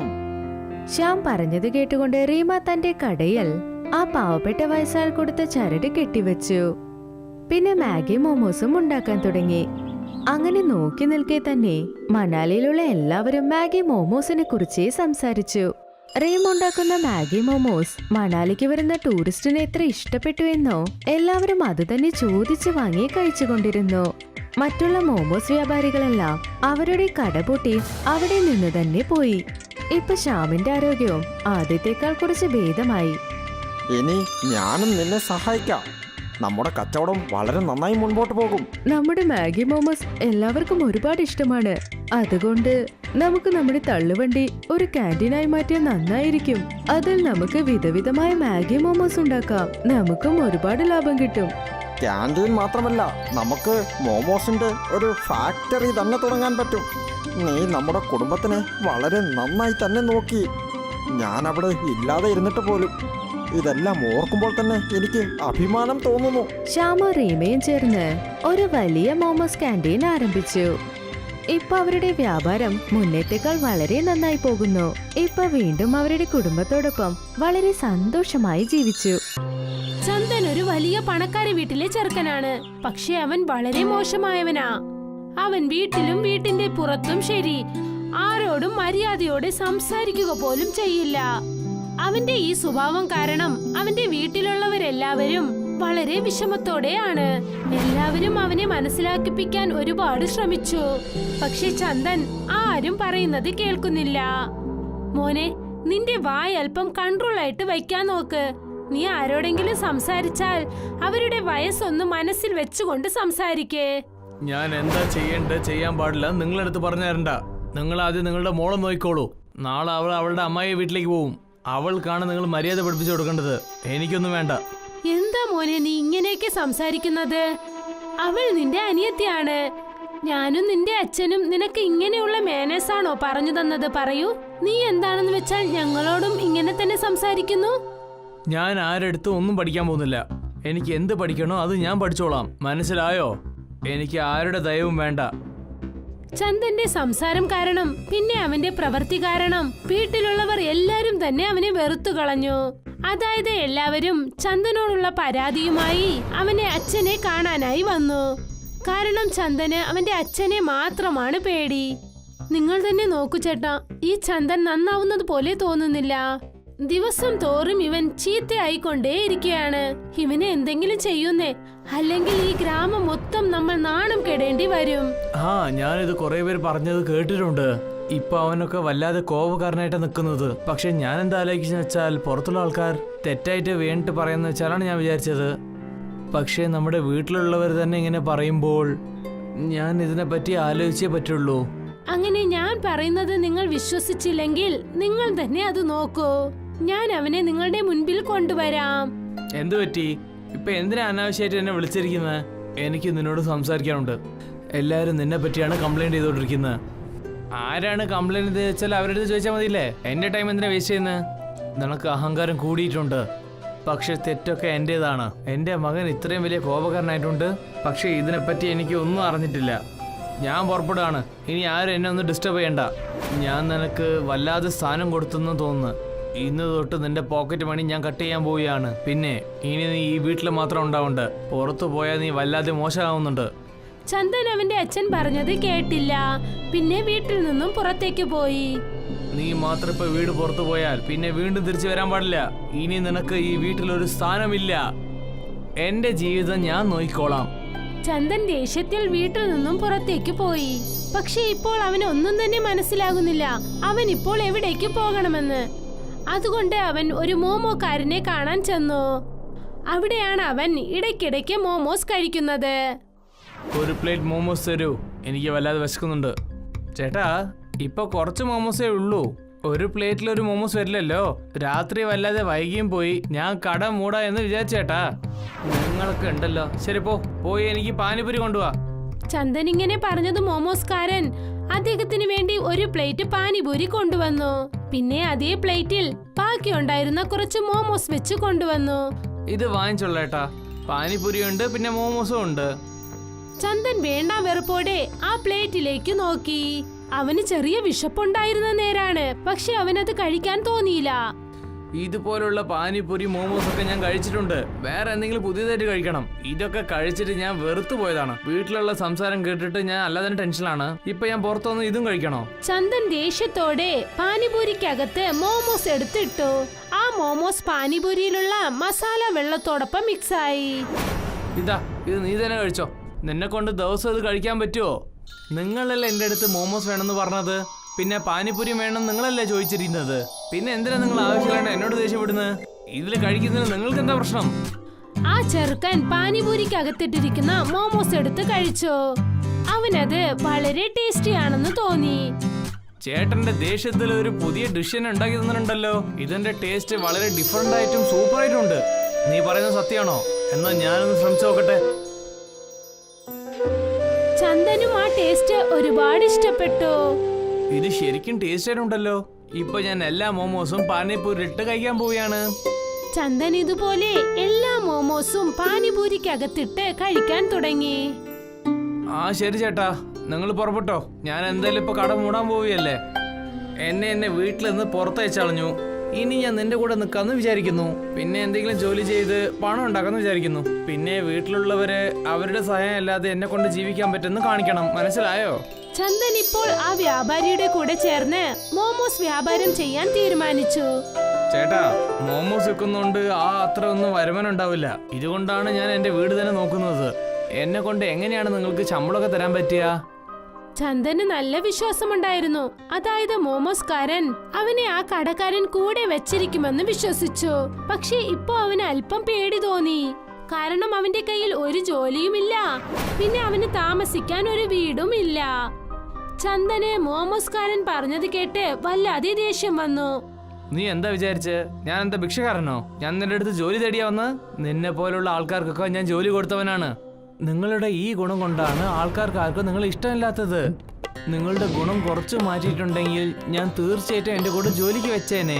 ശ്യാം പറഞ്ഞത് കേട്ടുകൊണ്ട് റീമ തന്റെ കടയിൽ ആ പാവപ്പെട്ട വയസ്സാൾ കൊടുത്ത ചരട് കെട്ടിവെച്ചു. പിന്നെ മാഗി മോമോസും ഉണ്ടാക്കാൻ തുടങ്ങി. അങ്ങനെ നോക്കി നിൽക്കെ തന്നെ മണാലിയിലുള്ള എല്ലാവരും മാഗി മോമോസിനെ കുറിച്ചേ സംസാരിച്ചു. റീം ഉണ്ടാക്കുന്ന മാഗി മോമോസ് മണാലിക്ക് വരുന്ന ടൂറിസ്റ്റിന് എത്ര ഇഷ്ടപ്പെട്ടു എന്നോ എല്ലാവരും അത് തന്നെ ചോദിച്ചു വാങ്ങി കഴിച്ചുകൊണ്ടിരുന്നു. മറ്റുള്ള മോമോസ് വ്യാപാരികളെല്ലാം അവരുടെ കട പൂട്ടി അവിടെ നിന്ന് തന്നെ പോയി. ഇപ്പൊ ശ്യാമിന്റെ ആരോഗ്യവും ആദ്യത്തേക്കാൾ കുറച്ച് ഭേദമായി. ഇനി ഞാനും നിന്നെ സഹായിക്കാം. നമ്മുടെ കച്ചവടം വളരെ നന്നായി മുൻപോട്ട് പോകും. നമ്മുടെ മാഗി മോമോസ് എല്ലാവർക്കും ഒരുപാട് ഇഷ്ടമാണ്. അതുകൊണ്ട് നമുക്ക് നമ്മുടെ തള്ളുവണ്ടി ഒരു ക്യാൻറ്റീനായി മാറ്റിയാൽ നന്നായിരിക്കും. അതിൽ നമുക്ക് വിധവിധമായ മാഗി മോമോസ് ഉണ്ടാക്കാം. നമുക്കും ഒരുപാട് ലാഭം കിട്ടും. ക്യാൻറ്റീൻ മാത്രമല്ല, നമുക്ക് മോമോസിന്റെ ഒരു ഫാക്ടറി തന്നെ തുടങ്ങാൻ പറ്റും. നീ നമ്മുടെ കുടുംബത്തിനെ വളരെ നന്നായി തന്നെ നോക്കി. ഞാൻ അവിടെ ഇല്ലാതെ ഇരുന്നിട്ട് പോലും ഇതെല്ലാം ഓർക്കുമ്പോൾ തന്നെ എനിക്ക് അഭിമാനം തോന്നുന്നു. ശ്യാമും റീമയും ചേർന്ന് ഒരു വലിയ മോമോസ് ക്യാൻറ്റീൻ ആരംഭിച്ചു. ഇപ്പൊ അവരുടെ വ്യാപാരം മുന്നേറ്റേക്കാൾ വളരെ നന്നായി പോകുന്നു. ഇപ്പൊ വീണ്ടും അവരുടെ കുടുംബത്തോടൊപ്പം വളരെ സന്തോഷമായി ജീവിച്ചു. ചന്ദൻ ഒരു വലിയ പണക്കാരി വീട്ടിലെ ചെറുക്കനാണ്. പക്ഷെ അവൻ വളരെ മോശമായവനാ. അവൻ വീട്ടിലും വീട്ടിന്റെ പുറത്തും ശരി ആരോടും മര്യാദയോടെ സംസാരിക്കുക പോലും ചെയ്യില്ല. അവന്റെ ഈ സ്വഭാവം കാരണം അവന്റെ വീട്ടിലുള്ളവരെല്ലാവരും വളരെ വിഷമത്തോടെയാണ്. എല്ലാവരും അവനെ മനസ്സിലാക്കിപ്പിക്കാൻ ഒരുപാട് ശ്രമിച്ചു. പക്ഷെ ചന്ദൻ ആരും പറയുന്നത് കേൾക്കുന്നില്ല. മോനെ, നിന്റെ വായ അല്പം കൺട്രോൾ ആയിട്ട് വയ്ക്കാൻ നോക്ക്. നീ ആരോടെങ്കിലും സംസാരിച്ചാൽ അവരുടെ വയസ്സൊന്ന് മനസ്സിൽ വെച്ചുകൊണ്ട് സംസാരിക്കേ. ഞാൻ എന്താ ചെയ്യാൻ പാടില്ല നിങ്ങളടുത്ത് പറഞ്ഞു തരണ്ട. നിങ്ങൾ ആദ്യം നിങ്ങളുടെ മോളെ നോക്കിക്കോളൂ. നാളെ അവൾ അവളുടെ അമ്മായി വീട്ടിലേക്ക് പോവും. അവൾക്കാണ് നിങ്ങൾ മര്യാദ പഠിപ്പിച്ചു കൊടുക്കേണ്ടത്. എനിക്കൊന്നും വേണ്ട. എന്താ മോനെ നീ ഇങ്ങനെയൊക്കെ സംസാരിക്കുന്നത്? അവൾ നിന്റെ അനിയത്തിയാണ്. ഞാനും നിന്റെ അച്ഛനും നിനക്ക് ഇങ്ങനെയുള്ള മാനേഴ്സ് ആണോ പറഞ്ഞു തന്നത്? പറയൂ, നീ എന്താണെന്ന് വെച്ചാൽ ഞങ്ങളോടും ഇങ്ങനെ തന്നെ സംസാരിക്കുന്നു. ഞാൻ ആരെടുത്തും ഒന്നും പഠിക്കാൻ പോകുന്നില്ല. എനിക്ക് എന്ത് പഠിക്കണോ അത് ഞാൻ പഠിച്ചോളാം. മനസ്സിലായോ? എനിക്ക് ആരുടെ ദയവും വേണ്ട. ചന്ദന്റെ സംസാരം കാരണം പിന്നെ അവന്റെ പ്രവൃത്തി കാരണം വീട്ടിലുള്ളവർ എല്ലാരും തന്നെ അവനെ വെറുത്തു കളഞ്ഞു. അതായത് എല്ലാവരും ചന്ദനോടുള്ള പരാതിയുമായി അവനെ അച്ഛനെ കാണാനായി വന്നു. കാരണം ചന്ദന് അവന്റെ അച്ഛനെ മാത്രമാണ് പേടി. നിങ്ങൾ തന്നെ നോക്കൂ ചേട്ടാ, ഈ ചന്ദൻ നന്നാവുന്നത് പോലെ തോന്നുന്നില്ല. ദിവസം തോറും ഇവൻ ചീത്തയായിക്കൊണ്ടേയിരിക്കുകയാണ്. ഇവനെ എന്തെങ്കിലും ചെയ്യുന്നേ, അല്ലെങ്കിൽ ഈ ഗ്രാമം മൊത്തം നമ്മൾ നാണം കെടേണ്ടി വരും. ഞാനിത് കുറെ പേര് പറഞ്ഞത് കേട്ടിട്ടുണ്ട്. ഇപ്പൊ അവനൊക്കെ വല്ലാതെ കോപക്കാരനായിട്ട് നിൽക്കുന്നത്. പക്ഷെ ഞാൻ എന്താ ആലോചിക്കുന്ന വെച്ചാൽ പുറത്തുള്ള ആൾക്കാർ തെറ്റായിട്ട് വേണ്ടിട്ട് പറയുന്ന വെച്ചാലാണ് ഞാൻ വിചാരിച്ചത്. പക്ഷേ നമ്മുടെ വീട്ടിലുള്ളവർ തന്നെ ഇങ്ങനെ പറയുമ്പോൾ ഞാൻ ഇതിനെപ്പറ്റി ആലോചിച്ചേ പറ്റുള്ളൂ. അങ്ങനെ ഞാൻ പറയുന്നത് നിങ്ങൾ വിശ്വസിച്ചില്ലെങ്കിൽ നിങ്ങൾ തന്നെ അത് നോക്കൂ. ഞാൻ അവനെ നിങ്ങളുടെ മുൻപിൽ കൊണ്ടുവരാം. എന്തു പറ്റി? ഇപ്പൊ എന്തിനാ അനാവശ്യമായിട്ട് എന്നെ വിളിച്ചിരിക്കുന്നത്? എനിക്ക് നിന്നോട് സംസാരിക്കാനുണ്ട്. എല്ലാവരും നിന്നെ പറ്റിയാണ് കംപ്ലൈന്റ് ചെയ്തോണ്ടിരിക്കുന്നത്. ആരാണ് കംപ്ലൈന്റ് ചെയ്ത് വെച്ചാൽ അവരുടെ അടുത്ത് ചോദിച്ചാൽ മതിയില്ലേ? എന്റെ ടൈം എന്തിനാ വേസ്റ്റ് ചെയ്യുന്നത്? നിനക്ക് അഹങ്കാരം കൂടിയിട്ടുണ്ട്. പക്ഷെ തെറ്റൊക്കെ എന്റേതാണ്. എന്റെ മകൻ ഇത്രയും വലിയ കോപക്കാരനായിട്ടുണ്ട്. പക്ഷെ ഇതിനെപ്പറ്റി എനിക്ക് ഒന്നും അറിഞ്ഞിട്ടില്ല. ഞാൻ പുറപ്പെടുകയാണ്. ഇനി ആരും എന്നെ ഒന്ന് ഡിസ്റ്റർബ് ചെയ്യണ്ട. ഞാൻ നിനക്ക് വല്ലാതെ സ്ഥാനം കൊടുത്തെന്ന് തോന്നുന്നു. ഇന്ന് തൊട്ട് നിന്റെ പോക്കറ്റ് മണി ഞാൻ കട്ട് ചെയ്യാൻ പോവുകയാണ്. പിന്നെ ഇനി നീ ഈ വീട്ടിൽ മാത്രം ഉണ്ടാവുണ്ട്. പുറത്തു പോയാൽ നീ വല്ലാതെ മോശമാവുന്നുണ്ട്. ചന്ദൻ അവന്റെ അച്ഛൻ പറഞ്ഞത് കേട്ടില്ല. പിന്നെ വീട്ടിൽ നിന്നും പുറത്തേക്ക് പോയി. നീ മാത്രം ഇപ്പൊ വീട് പുറത്തു പോയാൽ പിന്നെ വീണ്ടും തിരിച്ചു വരാൻ പാടില്ല. ഇനി നിനക്ക് ഈ വീട്ടിലൊരു സ്ഥാനമില്ല. എന്റെ ജീവിതം ഞാൻ നോക്കിക്കോളാം. ചന്ദൻ ദേഷ്യത്തിൽ വീട്ടിൽ നിന്നും പുറത്തേക്ക് പോയി. പക്ഷെ ഇപ്പോൾ അവന് ഒന്നും തന്നെ മനസ്സിലാകുന്നില്ല അവൻ ഇപ്പോൾ എവിടേക്ക് പോകണമെന്ന്. അതുകൊണ്ട് അവൻ ഒരു മോമോക്കാരനെ കാണാൻ ചെന്നു. അവിടെയാണ് അവൻ ഇടയ്ക്കിടയ്ക്ക് മോമോസ് കഴിക്കുന്നത്. ഒരു പ്ലേറ്റ് മോമോസ് തരൂ, എനിക്ക് വല്ലാതെ വിശക്കുന്നുണ്ട്. ചേട്ടാ, ഇപ്പൊ കുറച്ച് മോമോസേ ഉള്ളൂ. ഒരു പ്ലേറ്റിൽ ഒരു മോമോസ് വരില്ലല്ലോ. രാത്രി വല്ലാതെ വൈകിയും പോയി. ഞാൻ കട മൂടാ എന്ന് വിചാരിച്ചേട്ടാ. നിങ്ങളൊക്കെ ഉണ്ടല്ലോ. ശരി, പോയി എനിക്ക് പാനിപൂരി കൊണ്ടുപോവാ. ചന്ദൻ ഇങ്ങനെ പറഞ്ഞത് മോമോസ്കാരൻ അദ്ദേഹത്തിന് വേണ്ടി ഒരു പ്ലേറ്റ് പാനിപൂരി കൊണ്ടുവന്നു. പിന്നെ അതേ പ്ലേറ്റിൽ ബാക്കിയുണ്ടായിരുന്ന കുറച്ച് മോമോസ് വെച്ച് കൊണ്ടുവന്നു. ഇത് വാങ്ങിച്ചോളേട്ടാ. പാനിപൂരി ഉണ്ട്, പിന്നെ മോമോസും ഉണ്ട്. ചന്ദൻ വേണ്ട വെറുപ്പോടെ ആ പ്ലേറ്റിലേക്ക് നോക്കി. അവന് ചെറിയ വിശപ്പുണ്ടായിരുന്ന നേരാണ്. പക്ഷെ അവനത് കഴിക്കാൻ തോന്നിയില്ല. ഇതുപോലുള്ള പാനിപൂരി മോമോസ് ഒക്കെ ഞാൻ കഴിച്ചിട്ടുണ്ട്. വേറെ എന്തെങ്കിലും പുതിയതായിട്ട് കഴിക്കണം. ഇതൊക്കെ കഴിച്ചിട്ട് ഞാൻ വെറുത്തു പോയതാണ്. വീട്ടിലുള്ള സംസാരം കേട്ടിട്ട് ഞാൻ അല്ലാതെ ടെൻഷനാണ്. ഇപ്പൊ ഞാൻ പുറത്തുനിന്ന് ഇതും കഴിക്കണോ? ചന്ദൻ ദേഷ്യത്തോടെ പാനിപൂരിക്കകത്ത് മോമോസ് എടുത്തിട്ടു. ആ മോമോസ് പാനിപൂരിയിലുള്ള മസാല വെള്ളത്തോടൊപ്പം മിക്സായി. ഇത് നീ തന്നെ കഴിച്ചോ. നിന്നെ കൊണ്ട് ദിവസം ഇത് കഴിക്കാൻ പറ്റുമോ? നിങ്ങളല്ലേ എൻ്റെ അടുത്ത് മോമോസ് വേണമെന്ന് പറഞ്ഞത്. പിന്നെ പാനിപൂരി വേണം നിങ്ങളല്ലേ ചോദിച്ചിരിക്കുന്നത്. പിന്നെ എന്തിനാ നിങ്ങൾ ആവശ്യമില്ലാണ്ട് എന്നോട് ദേഷ്യപ്പെടുന്നത്? ഇതിൽ കഴിക്കുന്നതിന് നിങ്ങൾക്ക് എന്താ പ്രശ്നം? ആ ചെറുക്കൻ പാനിപൂരിക്കകത്തിട്ടിരിക്കുന്ന മോമോസ് എടുത്ത് കഴിച്ചു. അവനത് വളരെ ടേസ്റ്റി ആണെന്ന് തോന്നി. ചേട്ടന്റെ ദേഷ്യത്തിൽ ഒരു പുതിയ ഡിഷ് ഉണ്ടാക്കി തന്നിട്ടുണ്ടല്ലോ. ഇതിന്റെ ടേസ്റ്റ് വളരെ ഡിഫറെന്റ് ആയിട്ടും സൂപ്പർ ആയിട്ടുണ്ട്. നീ പറയുന്നത് സത്യമാണോ? എന്നാ ഞാനൊന്ന് ശ്രമിച്ചു നോക്കട്ടെ. ചന്ദനും ആ ടേസ്റ്റ് ഒരുപാട് ഇഷ്ടപ്പെട്ടു. ഇത് ശരിക്കും ടേസ്റ്റ് ആയിട്ടുണ്ടല്ലോ. ഇപ്പൊ ഞാൻ എല്ലാ മോമോസും പാനിപൂരി ഇട്ട് കഴിക്കാൻ പോവുകയാണ്. ചന്ദൻ ഇതുപോലെ എല്ലാ മോമോസും പാനിപൂരിക്കകത്തിട്ട് കഴിക്കാൻ തുടങ്ങി. ആ ശരി ചേട്ടാ, നിങ്ങൾ പുറപ്പെട്ടോ. ഞാൻ എന്തായാലും ഇപ്പൊ കട മൂടാൻ പോവുകയല്ലേ. എന്നെ വീട്ടിൽ നിന്ന് പുറത്തയച്ചളഞ്ഞു. ഇനി ഞാൻ നിന്റെ കൂടെ നിൽക്കാന്ന് വിചാരിക്കുന്നു. പിന്നെ എന്തെങ്കിലും ജോലി ചെയ്ത് പണം ഉണ്ടാക്കാന്ന് വിചാരിക്കുന്നു. പിന്നെ വീട്ടിലുള്ളവര് അവരുടെ സഹായം അല്ലാതെ എന്നെ കൊണ്ട് ജീവിക്കാൻ പറ്റുമെന്ന് കാണിക്കണം. മനസ്സിലായോ? ചന്ദൻ ഇപ്പോൾ ആ വ്യാപാരിയുടെ കൂടെ ചേർന്ന് മോമോസ് വ്യാപാരം ചെയ്യാൻ തീരുമാനിച്ചു. ചേട്ടാ, മോമോസ് വിൽക്കുന്നോണ്ട് അത്ര ഒന്നും വരുമാനം ഉണ്ടാവില്ല. ഇതുകൊണ്ടാണ് ഞാൻ എന്റെ വീട് തന്നെ നോക്കുന്നത്. എന്നെ കൊണ്ട് എങ്ങനെയാണ് നിങ്ങൾക്ക് ശമ്പളമൊക്കെ തരാൻ പറ്റുക? ചന്ദന് നല്ല വിശ്വാസമുണ്ടായിരുന്നു. അതായത് മോമോസ്കാരൻ അവനെ ആ കടക്കാരൻ കൂടെ വെച്ചിരിക്കുമെന്ന് വിശ്വസിച്ചു. പക്ഷെ ഇപ്പൊ അവന് അല്പം പേടി തോന്നി. കാരണം അവന്റെ കയ്യിൽ ഒരു ജോലിയുമില്ല. പിന്നെ അവന് താമസിക്കാൻ ഒരു വീടും ഇല്ല. ചന്ദന് മോമോസ്കാരൻ പറഞ്ഞത് കേട്ട് വല്ലാതെ ദേഷ്യം വന്നു. നീ എന്താ വിചാരിച്ച് ഞാൻ എന്താ ഭിക്ഷക്കാരനോ? ഞാൻ നിന്റെ അടുത്ത് ജോലി തേടിയാ വന്ന്? നിന്നെ പോലുള്ള ആൾക്കാർക്കൊക്കെ ഞാൻ ജോലി കൊടുത്തവനാണ്. നിങ്ങളുടെ ഈ ഗുണം കൊണ്ടാണ് ആൾക്കാർക്ക് ആർക്കും നിങ്ങളെ ഇഷ്ടമില്ലാത്തത്. നിങ്ങളുടെ ഗുണം കുറച്ച് മാറ്റിയിട്ടുണ്ടെങ്കിൽ ഞാൻ തീർച്ചയായിട്ടും എന്റെ കൂടെ ജോലിക്ക് വെച്ചേനെ.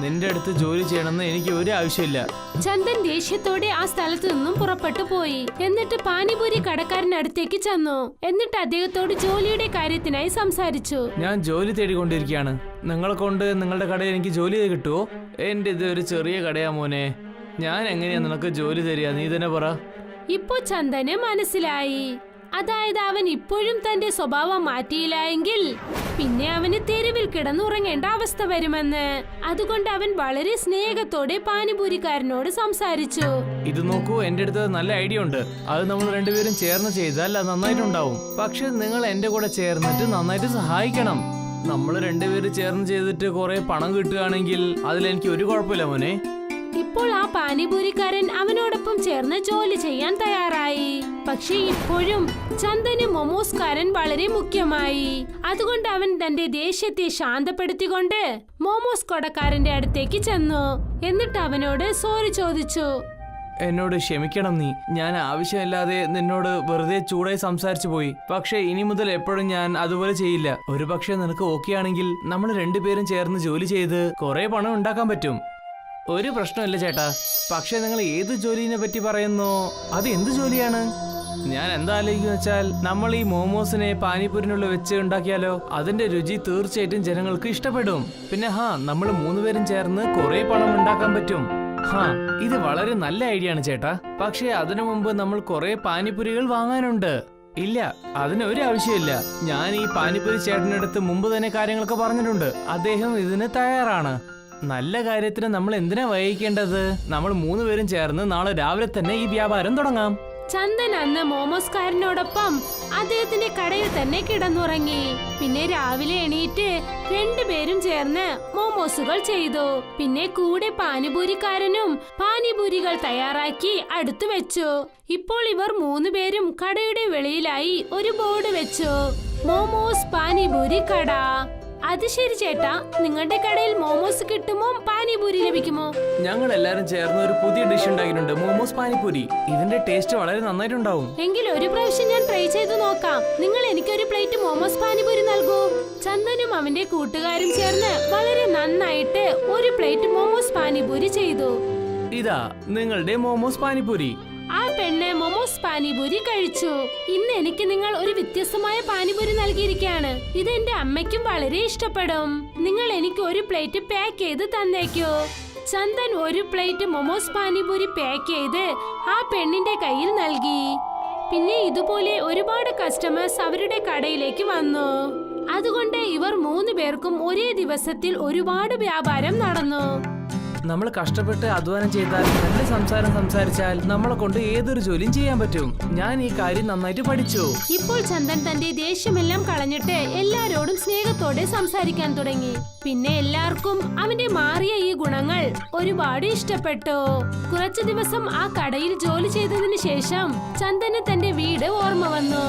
നിന്റെ അടുത്ത് ജോലി ചെയ്യണമെന്ന് എനിക്ക് ഒരു ആവശ്യമില്ല. ചന്ദൻ ദേഷ്യത്തോടെ ആ സ്ഥലത്ത് നിന്നും പുറപ്പെട്ടു പോയി. എന്നിട്ട് പാനിപൂരി കടക്കാരനടുത്തേക്ക് ചെന്നു. എന്നിട്ട് അദ്ദേഹത്തോട് ജോലിയുടെ കാര്യത്തിനായി സംസാരിച്ചു. ഞാൻ ജോലി തേടിക്കൊണ്ടിരിക്കുകയാണ്. നിങ്ങളെ കൊണ്ട് നിങ്ങളുടെ കടയിൽ എനിക്ക് ജോലി കിട്ടുമോ? എന്റെ ഇത് ഒരു ചെറിയ കടയാ മോനെ. ഞാൻ എങ്ങനെയാ നിനക്ക് ജോലി തരിക? നീ തന്നെ പറ. ഇപ്പോ ചന്ദന് മനസ്സിലായി. അതായത് അവൻ ഇപ്പോഴും തന്റെ സ്വഭാവം മാറ്റിയില്ല എങ്കിൽ പിന്നെ അവന് തെരുവിൽ കിടന്നുറങ്ങേണ്ട അവസ്ഥ വരുമെന്ന്. അതുകൊണ്ട് അവൻ വളരെ സ്നേഹത്തോടെ പാനിപൂരിക്കാരനോട് സംസാരിച്ചു. ഇത് നോക്കൂ, എന്റെ അടുത്ത് നല്ല ഐഡിയ ഉണ്ട്. അത് നമ്മൾ രണ്ടുപേരും ചേർന്ന് ചെയ്താൽ അത് നന്നായിട്ടുണ്ടാവും. പക്ഷെ നിങ്ങൾ എന്റെ കൂടെ ചേർന്നിട്ട് നന്നായിട്ട് സഹായിക്കണം. നമ്മൾ രണ്ടുപേര് ചേർന്ന് ചെയ്തിട്ട് കുറെ പണം കിട്ടുകയാണെങ്കിൽ അതിലെനിക്ക് ഒരു കുഴപ്പമില്ല മോനെ. ഇപ്പോൾ ആ പാനിപൂരിക്കാരൻ അവനോടൊപ്പം ചേർന്ന് ജോലി ചെയ്യാൻ തയ്യാറായി. പക്ഷേ ഇപ്പോഴും ചന്ദന് മോമോസ്കാരൻ വളരെ മുഖ്യമായി. അതുകൊണ്ട് അവൻ തന്റെ ദേഷ്യത്തെ ശാന്തപ്പെടുത്തിക്കൊണ്ട് മോമോസ് കടക്കാരന്റെ അടുത്തേക്ക് ചെന്നു. എന്നിട്ട് അവനോട് സോറി ചോദിച്ചു. എന്നോട് ക്ഷമിക്കണം നീ. ഞാൻ ആവശ്യമില്ലാതെ നിന്നോട് വെറുതെ ചൂടായി സംസാരിച്ചു പോയി. പക്ഷെ ഇനി മുതൽ എപ്പോഴും ഞാൻ അതുപോലെ ചെയ്യില്ല. ഒരു പക്ഷെ നിനക്ക് ഓക്കെ ആണെങ്കിൽ നമ്മൾ രണ്ടുപേരും ചേർന്ന് ജോലി ചെയ്ത് കുറെ പണം ഉണ്ടാക്കാൻ പറ്റും. ഒരു പ്രശ്നമില്ല ചേട്ടാ. പക്ഷെ നിങ്ങൾ ഏത് ജോലിനെ പറ്റി പറയുന്നോ അത് എന്ത് ജോലിയാണ്? ഞാൻ എന്താ ആലോചിക്കുന്ന വെച്ചാൽ നമ്മൾ ഈ മോമോസിനെ പാനിപൂരിനുള്ള വെച്ച് ഉണ്ടാക്കിയാലോ? അതിന്റെ രുചി തീർച്ചയായിട്ടും ജനങ്ങൾക്ക് ഇഷ്ടപ്പെടും. പിന്നെ നമ്മൾ 3 പേരും ചേർന്ന് കുറെ പണം ഉണ്ടാക്കാൻ പറ്റും. ഇത് വളരെ നല്ല ഐഡിയ ആണ് ചേട്ടാ. പക്ഷെ അതിനു മുമ്പ് നമ്മൾ കുറെ പാനിപൂരികൾ വാങ്ങാനുണ്ട്. ഇല്ല, അതിന് ഒരു ആവശ്യമില്ല. ഞാൻ ഈ പാനിപൂരി ചേട്ടനടുത്ത് മുമ്പ് തന്നെ കാര്യങ്ങളൊക്കെ പറഞ്ഞിട്ടുണ്ട്. അദ്ദേഹം ഇതിന് തയ്യാറാണ്. നല്ല കാര്യത്തിന് നമ്മൾ എന്തിനാ വൈകിക്കേണ്ടത്? നമ്മൾ 3 പേരും ചേർന്ന് നാളെ രാവിലെ തന്നെ ഈ വ്യാപാരം തുടങ്ങാം. ചന്ദൻ അന്ന് മോമോസ്കാരനോടൊപ്പം അദ്ദേഹത്തിന്റെ കടയിൽ തന്നെ കിടന്നുറങ്ങി. പിന്നെ രാവിലെ എണീറ്റ് രണ്ടുപേരും ചേർന്ന് മോമോസുകൾ ചെയ്തു. പിന്നെ കൂടെ പാനിപൂരിക്കാരനും പാനിപൂരികൾ തയ്യാറാക്കി അടുത്തു വെച്ചു. ഇപ്പോൾ ഇവർ 3 പേരും കടയുടെ വെളിയിലായി ഒരു ബോർഡ് വെച്ചു. മോമോസ് പാനിപൂരി കട. അത് ശരി ചേട്ടാ, നിങ്ങളുടെ കടയിൽ മോമോസ് കിട്ടുമോ പാനിപൂരി ലഭിക്കുമോ? ഞങ്ങൾ എല്ലാരും ചേർന്ന് ഒരു പുതിയ ഡിഷ് ഉണ്ടാക്കിയിട്ടുണ്ട്, മോമോസ് പാനിപൂരി. ഇതിന്റെ ടേസ്റ്റ് വളരെ നന്നായിട്ടുണ്ടാവും. എങ്കിൽ ഒരു പ്രാവശ്യം ഞാൻ ട്രൈ ചെയ്ത് നോക്കാം. നിങ്ങൾ എനിക്കൊരു പ്ലേറ്റ് മോമോസ് പാനിപൂരി നൽകൂ. ചന്ദനും അവന്റെ കൂട്ടുകാരും ചേർന്ന് വളരെ നന്നായിട്ട് ഒരു പ്ലേറ്റ് മോമോസ് പാനിപൂരി ചെയ്തു. ഇതാ നിങ്ങളുടെ മോമോസ് പാനിപൂരി. ആ പെണ്ണ് മോമോസ് പാനിപൂരി കഴിച്ചു. ഇന്ന് എനിക്ക് നിങ്ങൾ ഒരു വ്യത്യസ്തമായ പാനിപൂരി നൽകിയിരിക്കുകയാണ്. ഇത് എന്റെ അമ്മയ്ക്കും വളരെ ഇഷ്ടപ്പെടും. നിങ്ങൾ എനിക്ക് ഒരു പ്ലേറ്റ് പാക്ക് ചെയ്ത് തന്നേക്കോ? ചന്ദൻ ഒരു പ്ലേറ്റ് മോമോസ് പാനിപൂരി പാക്ക് ചെയ്ത് ആ പെണ്ണിന്റെ കയ്യിൽ നൽകി. പിന്നെ ഇതുപോലെ ഒരുപാട് കസ്റ്റമേഴ്സ് അവരുടെ കടയിലേക്ക് വന്നു. അതുകൊണ്ട് ഇവർ 3 പേർക്കും ഒരേ ദിവസത്തിൽ ഒരുപാട് വ്യാപാരം നടന്നു. നമ്മൾ കഷ്ടപ്പെട്ട് അധ്വാനം ചെയ്താൽ, നല്ല സംസാരം സംസാരിച്ചാൽ നമ്മളെ കൊണ്ട് ഏതൊരു ജോലിയും ചെയ്യാൻ പറ്റും. ഞാൻ ഈ കാര്യം നന്നായിട്ട് പഠിച്ചു. ഇപ്പോൾ ചന്ദൻ തന്റെ ദേഷ്യമെല്ലാം കളഞ്ഞിട്ട് എല്ലാരോടും സ്നേഹത്തോടെ സംസാരിക്കാൻ തുടങ്ങി. പിന്നെ എല്ലാവർക്കും അവന്റെ മാറിയ ഈ ഗുണങ്ങൾ ഒരുപാട് ഇഷ്ടപ്പെട്ടു. കുറച്ചു ദിവസം ആ കടയിൽ ജോലി ചെയ്തതിനു ശേഷം ചന്ദന് തന്റെ വീട് ഓർമ്മ വന്നു.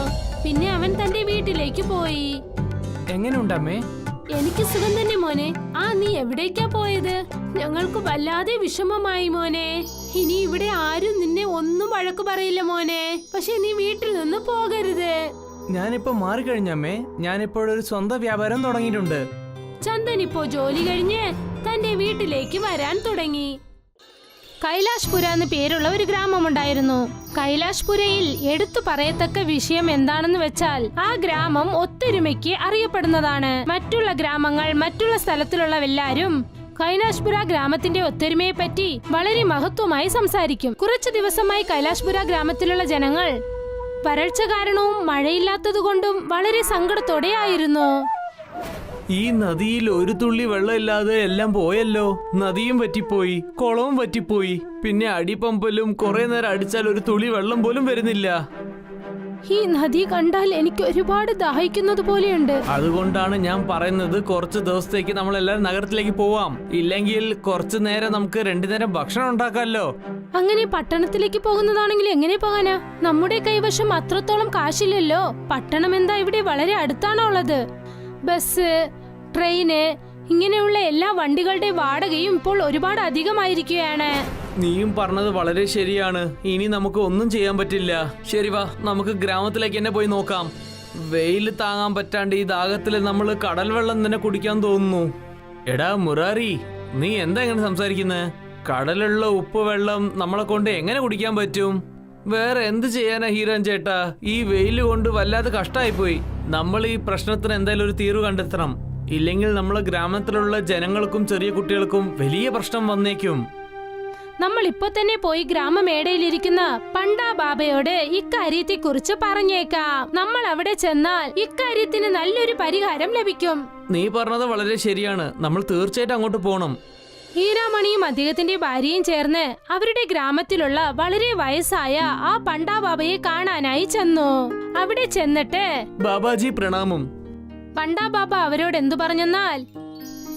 പിന്നെ അവൻ തന്റെ വീട്ടിലേക്ക് പോയി. എങ്ങനെയുണ്ടമ്മേ? എനിക്ക് സുഖം തന്നെ മോനെ. നീ എവിടേക്കാ പോയത്? ഞങ്ങൾക്ക് വല്ലാതെ വിഷമമായി മോനെ. ഇനി ഇവിടെ ആരും നിന്നെ ഒന്നും വഴക്കു പറയില്ല മോനെ. പക്ഷെ നീ വീട്ടിൽ നിന്ന് പോകരുത്. ഞാനിപ്പോ മാറിക്കഴിഞ്ഞമ്മേ. ഞാനിപ്പോഴൊരു സ്വന്തം വ്യാപാരം തുടങ്ങിയിട്ടുണ്ട്. ചന്ദൻ ഇപ്പോ ജോലി കഴിഞ്ഞ് തന്റെ വീട്ടിലേക്ക് വരാൻ തുടങ്ങി. കൈലാഷ്പുര എന്ന് പേരുള്ള ഒരു ഗ്രാമമുണ്ടായിരുന്നു. കൈലാഷ്പുരയിൽ എടുത്തു പറയത്തക്ക വിഷയം എന്താണെന്ന് വെച്ചാൽ ആ ഗ്രാമം ഒത്തൊരുമയ്ക്ക് അറിയപ്പെടുന്നതാണ്. മറ്റുള്ള ഗ്രാമങ്ങൾ, മറ്റുള്ള സ്ഥലത്തിലുള്ളവെല്ലാരും കൈലാഷ്പുര ഗ്രാമത്തിന്റെ ഒത്തൊരുമയെ പറ്റി വളരെ മഹത്വമായി സംസാരിക്കും. കുറച്ചു ദിവസമായി കൈലാഷ്പുര ഗ്രാമത്തിലുള്ള ജനങ്ങൾ വരൾച്ച കാരണവും മഴയില്ലാത്തതുകൊണ്ടും വളരെ സങ്കടത്തോടെ ആയിരുന്നു. ഈ നദിയിൽ ഒരു തുള്ളി വെള്ളമില്ലാതെ എല്ലാം പോയല്ലോ. നദിയും പറ്റിപ്പോയി, കുളവും പറ്റിപ്പോയി. പിന്നെ അടിപ്പമ്പലും കുറെ നേരം അടിച്ചാൽ ഒരു തുള്ളി വെള്ളം പോലും വരുന്നില്ല. ഈ നദി കണ്ടാൽ എനിക്ക് ഒരുപാട് ദാഹിക്കുന്നത് പോലെയുണ്ട്. അതുകൊണ്ടാണ് ഞാൻ പറയുന്നത് കുറച്ച് ദിവസത്തേക്ക് നമ്മൾ എല്ലാവരും നഗരത്തിലേക്ക് പോവാം. ഇല്ലെങ്കിൽ കുറച്ചു നേരം നമുക്ക് 2 നേരം ഭക്ഷണം ഉണ്ടാക്കാമല്ലോ. അങ്ങനെ പട്ടണത്തിലേക്ക് പോകുന്നതാണെങ്കിൽ എങ്ങനെ പോകാനാ? നമ്മുടെ കൈവശം അത്രത്തോളം കാശില്ലല്ലോ. പട്ടണം എന്താ ഇവിടെ വളരെ അടുത്താണോ ഉള്ളത്? ബസ്, ട്രെയിന്, ഇങ്ങനെയുള്ള എല്ലാ വണ്ടികളുടെ വാടകയും ഇപ്പോൾ ഒരുപാട് അധികമായിരിക്കുകയാണ്. നീയും പറഞ്ഞത് വളരെ ശരിയാണ്. ഇനി നമുക്ക് ഒന്നും ചെയ്യാൻ പറ്റില്ല. ശരി, വാ, നമുക്ക് ഗ്രാമത്തിലേക്ക് തന്നെ പോയി നോക്കാം. വെയിൽ താങ്ങാൻ പറ്റാണ്ട് ഈ ദാഹത്തില് നമ്മൾ കടൽ വെള്ളം തന്നെ കുടിക്കാൻ തോന്നുന്നു. എടാ മുറാരി, നീ എന്താ ഇങ്ങനെ സംസാരിക്കുന്നത്? കടലുള്ള ഉപ്പ് വെള്ളം നമ്മളെ കൊണ്ട് എങ്ങനെ കുടിക്കാൻ പറ്റും? വേറെ എന്ത് ചെയ്യാനാ ഹീരൻ ചേട്ടാ? ഈ വെയിൽ കൊണ്ട് വല്ലാതെ കഷ്ടമായിപ്പോയി. നമ്മൾ ഈ പ്രശ്നത്തിന് എന്തായാലും ഒരു തീർവ് കണ്ടെത്തണം. ഇല്ലെങ്കിൽ നമ്മളെ ഗ്രാമത്തിലുള്ള ജനങ്ങൾക്കും ചെറിയ കുട്ടികൾക്കും വലിയ പ്രശ്നം വന്നേക്കും. നമ്മൾ ഇപ്പൊ തന്നെ പോയി ഗ്രാമമേടയിലിരിക്കുന്ന പണ്ടാ ബാബയോട് ഇക്കാര്യത്തെ കുറിച്ച് പറഞ്ഞേക്കാം. നമ്മൾ അവിടെ ചെന്നാൽ ഇക്കാര്യത്തിന് നല്ലൊരു പരിഹാരം ലഭിക്കും. നീ പറഞ്ഞത് വളരെ ശരിയാണ്. നമ്മൾ തീർച്ചയായിട്ടും അങ്ങോട്ട് പോകണം. ഹീരാമണിയും അദ്ദേഹത്തിന്റെ ഭാര്യയും ചേർന്ന് അവരുടെ ഗ്രാമത്തിലുള്ള വളരെ വയസ്സായ ആ പണ്ടാ ബാബയെ കാണാനായി ചെന്നു. അവിടെ ചെന്നിട്ട്, ബാബാജി പ്രണാമം. പണ്ടാ ബാബ അവരോട് എന്തു പറഞ്ഞെന്നാൽ,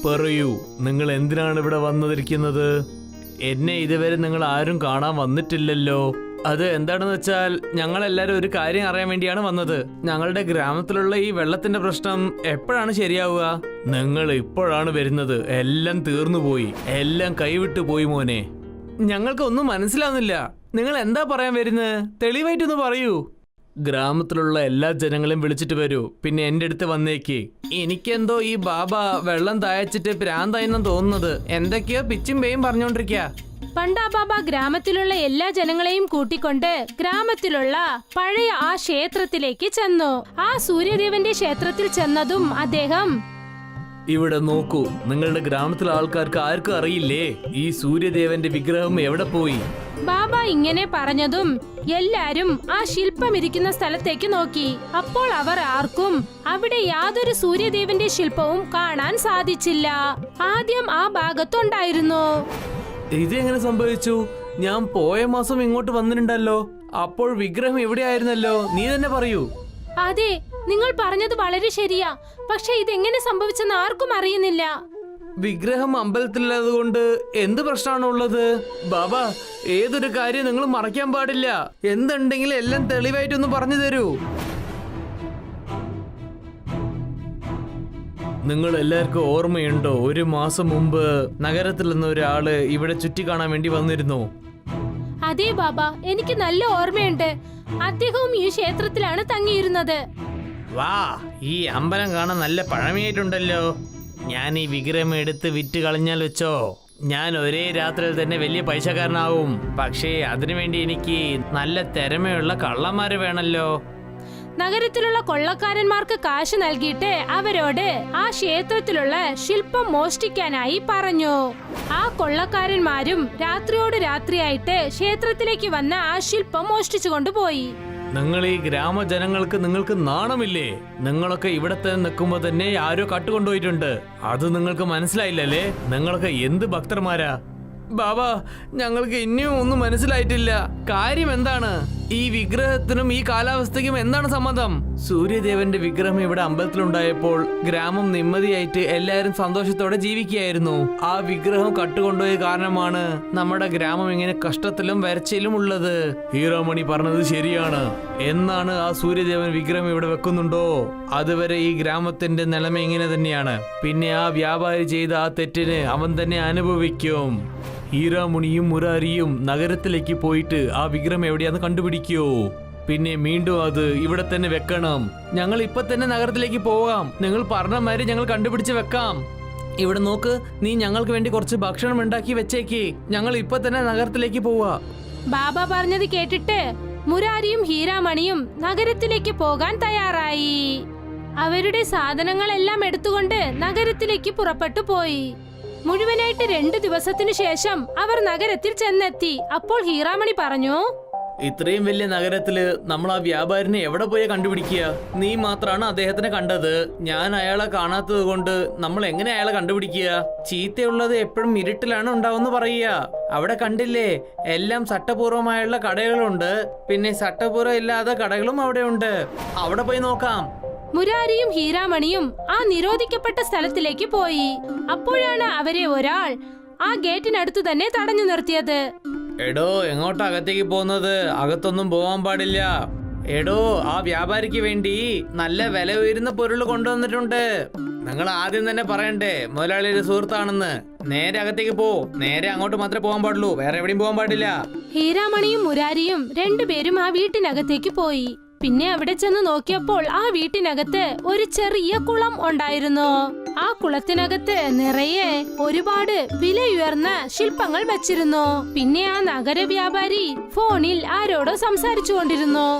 പറയൂ, നിങ്ങൾ എന്തിനാണ് ഇവിടെ വന്നിരിക്കുന്നത്? എന്നെ ഇതുവരെ നിങ്ങൾ ആരും കാണാൻ വന്നിട്ടില്ലല്ലോ. അത് എന്താണെന്ന് വെച്ചാൽ ഞങ്ങളെല്ലാരും ഒരു കാര്യം അറിയാൻ വേണ്ടിയാണ് വന്നത്. ഞങ്ങളുടെ ഗ്രാമത്തിലുള്ള ഈ വെള്ളത്തിന്റെ പ്രശ്നം എപ്പോഴാണ് ശരിയാവുക? നിങ്ങൾ ഇപ്പോഴാണ് വരുന്നത്. എല്ലാം തീർന്നുപോയി, എല്ലാം കൈവിട്ടു പോയി മോനെ. ഞങ്ങൾക്ക് ഒന്നും മനസ്സിലാവുന്നില്ല. നിങ്ങൾ എന്താ പറയാൻ വരുന്നത്? തെളിവായിട്ടൊന്ന് പറയൂ. ഗ്രാമത്തിലുള്ള എല്ലാ ജനങ്ങളെയും വിളിച്ചിട്ട് വരൂ. പിന്നെ എന്റെ അടുത്ത് വന്നേക്ക്. എനിക്കെന്തോ ഈ ബാബ വെള്ളം തായച്ചിട്ട് പ്രാന്തായെന്നാണ് തോന്നുന്നത്. എന്തൊക്കെയോ പിച്ചും പേയും പറഞ്ഞോണ്ടിരിക്കുക. പണ്ടാ ബാബ ഗ്രാമത്തിലുള്ള എല്ലാ ജനങ്ങളെയും കൂട്ടിക്കൊണ്ട് ഗ്രാമത്തിലുള്ള പഴയ ആ ക്ഷേത്രത്തിലേക്ക് ചെന്നു. ആ സൂര്യദേവന്റെ ക്ഷേത്രത്തിൽ ചെന്നതും അദ്ദേഹം, ഇവിടെ നോക്കൂ, നിങ്ങളുടെ ഗ്രാമത്തിലെ ആൾക്കാർക്ക് ആർക്കും അറിയില്ലേ ഈ സൂര്യദേവന്റെ വിഗ്രഹം എവിടെ പോയി? ബാബ ഇങ്ങനെ പറഞ്ഞതും എല്ലാരും ആ ശില്പം ഇരിക്കുന്ന സ്ഥലത്തേക്ക് നോക്കി. അപ്പോൾ അവർ ആർക്കും അവിടെ യാതൊരു സൂര്യദേവന്റെ ശില്പവും കാണാൻ സാധിച്ചില്ല. ആദ്യം ആ ഭാഗത്തുണ്ടായിരുന്നു. ഇതെങ്ങനെ സംഭവിച്ചു? ഞാൻ പോയ മാസം ഇങ്ങോട്ട് വന്നിട്ടുണ്ടല്ലോ. അപ്പോൾ വിഗ്രഹം എവിടെയായിരുന്നല്ലോ? നീ തന്നെ പറയൂ. അതെ, നിങ്ങൾ പറഞ്ഞത് വളരെ ശരിയാ. പക്ഷെ ഇതെങ്ങനെ സംഭവിച്ചെന്ന് ആർക്കും അറിയുന്നില്ല. വിഗ്രഹം അമ്പലത്തിലുള്ളത് കൊണ്ട് എന്ത് പ്രശ്നമാണ് ഉള്ളത്? ബാബ, ഏതൊരു കാര്യം നിങ്ങൾ മറക്കാൻ പാടില്ല. എന്തുണ്ടെങ്കിലും എല്ലാം തെളിവായിട്ടൊന്ന് പറഞ്ഞു തരൂ. നിങ്ങൾ എല്ലാവർക്കും ഓർമ്മയുണ്ടോ, ഒരു മാസം മുമ്പ് നഗരത്തിൽ നിന്ന് ഒരാള് ഇവിടെ ചുറ്റി കാണാൻ വേണ്ടി വന്നിരുന്നു? അതെ ബാബ, എനിക്ക് നല്ല ഓർമ്മയുണ്ട്. അദ്ദേഹവും ഈ ക്ഷേത്രത്തിലാണ് തങ്ങിയിരുന്നത്. വാ, ഈ അമ്പലം കാണാൻ നല്ല പഴമയായിട്ടുണ്ടല്ലോ. ഞാൻ ഈ വിഗ്രഹം എടുത്ത് വിറ്റ് കളഞ്ഞാൽ വെച്ചോ, ഞാൻ ഒരേ രാത്രിയിൽ തന്നെ വലിയ പൈസക്കാരനാവും. പക്ഷേ അതിനുവേണ്ടി എനിക്ക് നല്ല തിരമയുള്ള കള്ളന്മാര് വേണല്ലോ. നഗരത്തിലുള്ള കൊള്ളക്കാരന്മാർക്ക് കാശ് നൽകിയിട്ട് അവരോട് ആ ക്ഷേത്രത്തിലുള്ള ശില്പം മോഷ്ടിക്കാനായി പറഞ്ഞു. ആ കൊള്ളക്കാരന്മാരും രാത്രിയോട് രാത്രിയായിട്ട് ക്ഷേത്രത്തിലേക്ക് വന്ന ആ ശില്പം മോഷ്ടിച്ചു കൊണ്ടുപോയി. നിങ്ങൾ ഈ ഗ്രാമജനങ്ങൾക്ക് നിങ്ങൾക്ക് നാണമില്ലേ? നിങ്ങളൊക്കെ ഇവിടെ തന്നെ നിൽക്കുമ്പോ തന്നെ ആരോ കട്ടുകൊണ്ടുപോയിട്ടുണ്ട്. അത് നിങ്ങൾക്ക് മനസ്സിലായില്ലല്ലേ? നിങ്ങളൊക്കെ എന്ത് ഭക്തന്മാരാ. ബാബാ, ഞങ്ങൾക്ക് ഇനിയും ഒന്നും മനസ്സിലായിട്ടില്ല. കാര്യം എന്താണ്? ഈ വിഗ്രഹത്തിനും ഈ കാലാവസ്ഥയ്ക്കും എന്താണ് സംബന്ധം? സൂര്യദേവന്റെ വിഗ്രഹം ഇവിടെ അമ്പലത്തിലുണ്ടായപ്പോൾ ഗ്രാമം നിമ്മതിയായിട്ട് എല്ലാവരും സന്തോഷത്തോടെ ജീവിക്കുകയായിരുന്നു. ആ വിഗ്രഹം കട്ടുകൊണ്ടുപോയ കാരണമാണ് നമ്മുടെ ഗ്രാമം ഇങ്ങനെ കഷ്ടത്തിലും വരച്ചിലും ഉള്ളത്. ഹീറാമണി പറഞ്ഞത് ശരിയാണ്. എന്നാണ് ആ സൂര്യദേവൻ വിഗ്രഹം ഇവിടെ വെക്കുന്നുണ്ടോ അതുവരെ ഈ ഗ്രാമത്തിന്റെ നിലമ ഇങ്ങനെ തന്നെയാണ്. പിന്നെ ആ വ്യാപാരി ചെയ്ത ആ തെറ്റിന് അവൻ തന്നെ അനുഭവിക്കും. ഹീറാമുണിയും മുരാരിയും നഗരത്തിലേക്ക് പോയിട്ട് ആ വിഗ്രഹം എവിടെയാന്ന് കണ്ടുപിടിക്കോ. പിന്നെ വീണ്ടും അത് ഇവിടെ തന്നെ വെക്കണം. ഞങ്ങൾ ഇപ്പൊ തന്നെ നഗരത്തിലേക്ക് പോവാം. നിങ്ങൾ പറഞ്ഞ മാതിരി ഞങ്ങൾ കണ്ടുപിടിച്ച് വെക്കാം. ഇവിടെ നോക്ക്, നീ ഞങ്ങൾക്ക് വേണ്ടി കുറച്ച് ഭക്ഷണം ഉണ്ടാക്കി വെച്ചേക്ക്. ഞങ്ങൾ ഇപ്പൊ തന്നെ നഗരത്തിലേക്ക് പോവാ. ബാബ പറഞ്ഞത് കേട്ടിട്ട് മുരാരിയും ഹീരാമണിയും നഗരത്തിലേക്ക് പോകാൻ തയ്യാറായി. അവരുടെ സാധനങ്ങളെല്ലാം എടുത്തുകൊണ്ട് നഗരത്തിലേക്ക് പുറപ്പെട്ടു പോയി. മുഴുവനായിട്ട് 2 ദിവസത്തിനു ശേഷം അവർ നഗരത്തിൽ ചെന്നെത്തി. അപ്പോൾ ഹീറാമണി പറഞ്ഞു, ഇത്രയും വലിയ നഗരത്തില് നമ്മൾ ആ വ്യാപാരിനെ എവിടെ പോയാ കണ്ടുപിടിക്കുക? നീ മാത്രമാണ് അദ്ദേഹത്തിനെ കണ്ടത്. ഞാൻ അയാളെ കാണാത്തത് കൊണ്ട് നമ്മൾ എങ്ങനെ അയാളെ കണ്ടുപിടിക്കുക? ചീത്തയുള്ളത് എപ്പോഴും ഇരുട്ടിലാണ് ഉണ്ടാവുമെന്ന് പറയുക. അവിടെ കണ്ടില്ലേ, എല്ലാം ചട്ടപൂർവമായുള്ള കടകളുണ്ട്. പിന്നെ ചട്ടപൂർവം ഇല്ലാത്ത കടകളും അവിടെ ഉണ്ട്. അവിടെ പോയി നോക്കാം. മുരാരിയും ഹീരാമണിയും ആ നിരോധിക്കപ്പെട്ട സ്ഥലത്തിലേക്ക് പോയി. അപ്പോഴാണ് അവരെ ഒരാൾ ആ ഗേറ്റിനടുത്ത് തന്നെ തടഞ്ഞു നിർത്തിയത്. എടോ, എങ്ങോട്ടാ അകത്തേക്ക് പോകുന്നത്? അകത്തൊന്നും പോവാൻ പാടില്ല. എടോ, ആ വ്യാപാരിക്ക് വേണ്ടി നല്ല വില ഉയരുന്ന പൊരുൾ കൊണ്ടുവന്നിട്ടുണ്ട്. നിങ്ങൾ ആദ്യം തന്നെ പറയണ്ടേ മുതലാളിയുടെ സുഹൃത്താണെന്ന്. നേരെ അകത്തേക്ക് പോ. നേരെ അങ്ങോട്ട് മാത്രമേ പോകാൻ പാടുള്ളൂ, വേറെ എവിടെയും പോകാൻ പാടില്ല. ഹീരാമണിയും മുരാരിയും രണ്ടുപേരും ആ വീട്ടിനകത്തേക്ക് പോയി. പിന്നെ അവിടെ ചെന്ന് നോക്കിയപ്പോൾ ആ വീട്ടിനകത്ത് ഒരു ചെറിയ കുളം ഉണ്ടായിരുന്നു. ആ കുളത്തിനകത്ത് നിറയെ ഒരുപാട് വിലയുയർന്ന ശില്പങ്ങൾ വച്ചിരുന്നു. പിന്നെ ആ നഗര വ്യാപാരി ഫോണിൽ ആരോടോ സംസാരിച്ചു കൊണ്ടിരുന്നു.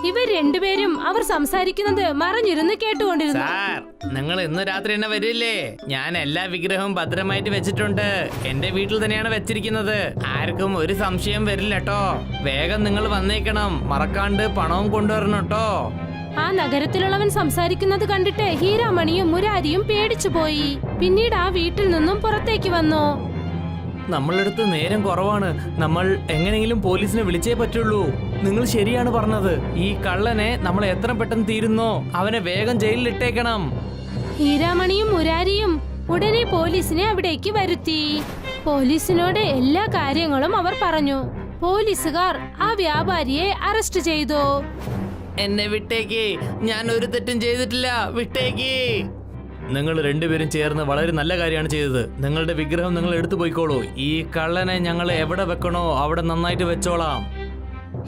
ഇവർ രണ്ടുപേരും അവർ സംസാരിക്കുന്നത് മറിഞ്ഞിരുന്ന് കേട്ടുകൊണ്ടിരുന്നു. സാർ, നിങ്ങൾ ഇന്ന് രാത്രി തന്നെ വരില്ലേ? ഞാൻ എല്ലാ വിഗ്രഹവും ഭദ്രമായിട്ട് വെച്ചിട്ടുണ്ട്. എന്റെ വീട്ടിൽ തന്നെയാണ് വെച്ചിരിക്കുന്നത്. ആർക്കും ഒരു സംശയം വരില്ല കേട്ടോ. വേഗം നിങ്ങൾ വന്നേക്കണം. മറക്കാണ്ട് പണവും കൊണ്ടുവരണം കേട്ടോ. ആ നഗരത്തിലുള്ളവൻ സംസാരിക്കുന്നത് കണ്ടിട്ട് ഹീരാമണിയും മുരാരിയും പേടിച്ചുപോയി. പിന്നീട് ആ വീട്ടിൽ നിന്നും പുറത്തേക്ക് വന്നു. നമ്മളടുത്ത് നേരം കുറവാണ്. നമ്മൾ എങ്ങനെയെങ്കിലും പോലീസിനെ വിളിച്ചേ പറ്റുള്ളൂ. നിങ്ങൾ ശരിയാണ് പറഞ്ഞത്. ഈ കള്ളനെ നമ്മൾ എത്ര പെട്ടെന്ന് തീരുന്നോ അവനെ വേഗം ജയിലിൽ ഇട്ടേക്കണം. ഹീരാമണിയും മുരാരിയും ഉടനെ പോലീസിനെ അവിടേക്ക് വരുത്തി. പോലീസിനോട് എല്ലാ കാര്യങ്ങളും അവർ പറഞ്ഞു. പോലീസുകാർ ആ വ്യാപാരിയെ അറസ്റ്റ് ചെയ്തു. എന്നെ വിട്ടേക്ക്, ഞാൻ ഒരു തെറ്റും ചെയ്തിട്ടില്ല, വിട്ടേക്ക്. നിങ്ങൾ രണ്ടുപേരും ചേർന്ന് വളരെ നല്ല കാര്യമാണ് ചെയ്തത്. നിങ്ങളുടെ വിഗ്രഹം നിങ്ങൾ എടുത്തു പോയിക്കോളൂ. ഈ കള്ളനെ ഞങ്ങൾ എവിടെ വെക്കണോ അവിടെ നന്നായിട്ട് വെച്ചോളാം.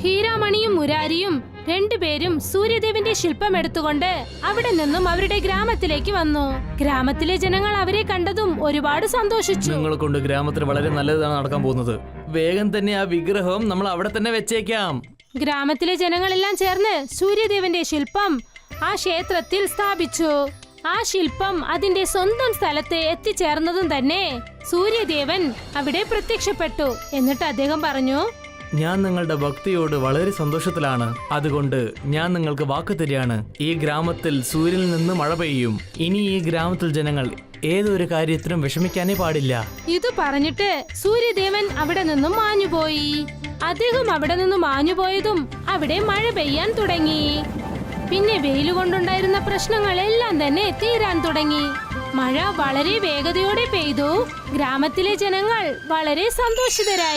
ഹീരാമണിയും മുരാരിയും രണ്ടുപേരും സൂര്യദേവന്റെ ശില്പം എടുത്തുകൊണ്ട് അവിടെ നിന്നും അവരുടെ ഗ്രാമത്തിലേക്ക് വന്നു. ഗ്രാമത്തിലെ ജനങ്ങൾ അവരെ കണ്ടതും ഒരുപാട് സന്തോഷിച്ചു. നിങ്ങളെ കൊണ്ട് ഗ്രാമത്തിൽ വളരെ നല്ലതാണ് നടക്കാൻ പോകുന്നത്. വേഗം തന്നെ ആ വിഗ്രഹം നമ്മൾ അവിടെ തന്നെ വെച്ചേക്കാം. ഗ്രാമത്തിലെ ജനങ്ങളെല്ലാം ചേർന്ന് സൂര്യദേവന്റെ ശില്പം ആ ക്ഷേത്രത്തിൽ സ്ഥാപിച്ചു. ആ ശില്പം അതിന്റെ സ്വന്തം സ്ഥലത്ത് എത്തിച്ചേർന്നതും തന്നെ സൂര്യദേവൻ അവിടെ പ്രത്യക്ഷപ്പെട്ടു. എന്നിട്ട് അദ്ദേഹം പറഞ്ഞു, ഞാൻ നിങ്ങളുടെ ഭക്തിയോട് വളരെ സന്തോഷത്തിലാണ്. അതുകൊണ്ട് ഞാൻ നിങ്ങൾക്ക് വാക്ക് തരികയാണ്, ഈ ഗ്രാമത്തിൽ സൂര്യനിൽ നിന്ന് മഴ പെയ്യും. ഇനി ഈ ഗ്രാമത്തിൽ ജനങ്ങൾ ഏതൊരു കാര്യത്തിനും വിഷമിക്കാനേ പാടില്ല. ഇത് പറഞ്ഞിട്ട് സൂര്യദേവൻ അവിടെ നിന്നും മാഞ്ഞുപോയി. അദ്ദേഹം അവിടെ നിന്നും മാഞ്ഞുപോയതും അവിടെ മഴ പെയ്യാൻ തുടങ്ങി. പിന്നെ വെയിലുകൊണ്ടുണ്ടായിരുന്ന പ്രശ്നങ്ങളെല്ലാം തന്നെ തീരാൻ തുടങ്ങി. മഴ വളരെ വേഗതയോടെ പെയ്തു. ഗ്രാമത്തിലെ ജനങ്ങൾ വളരെ സന്തോഷിതരായി.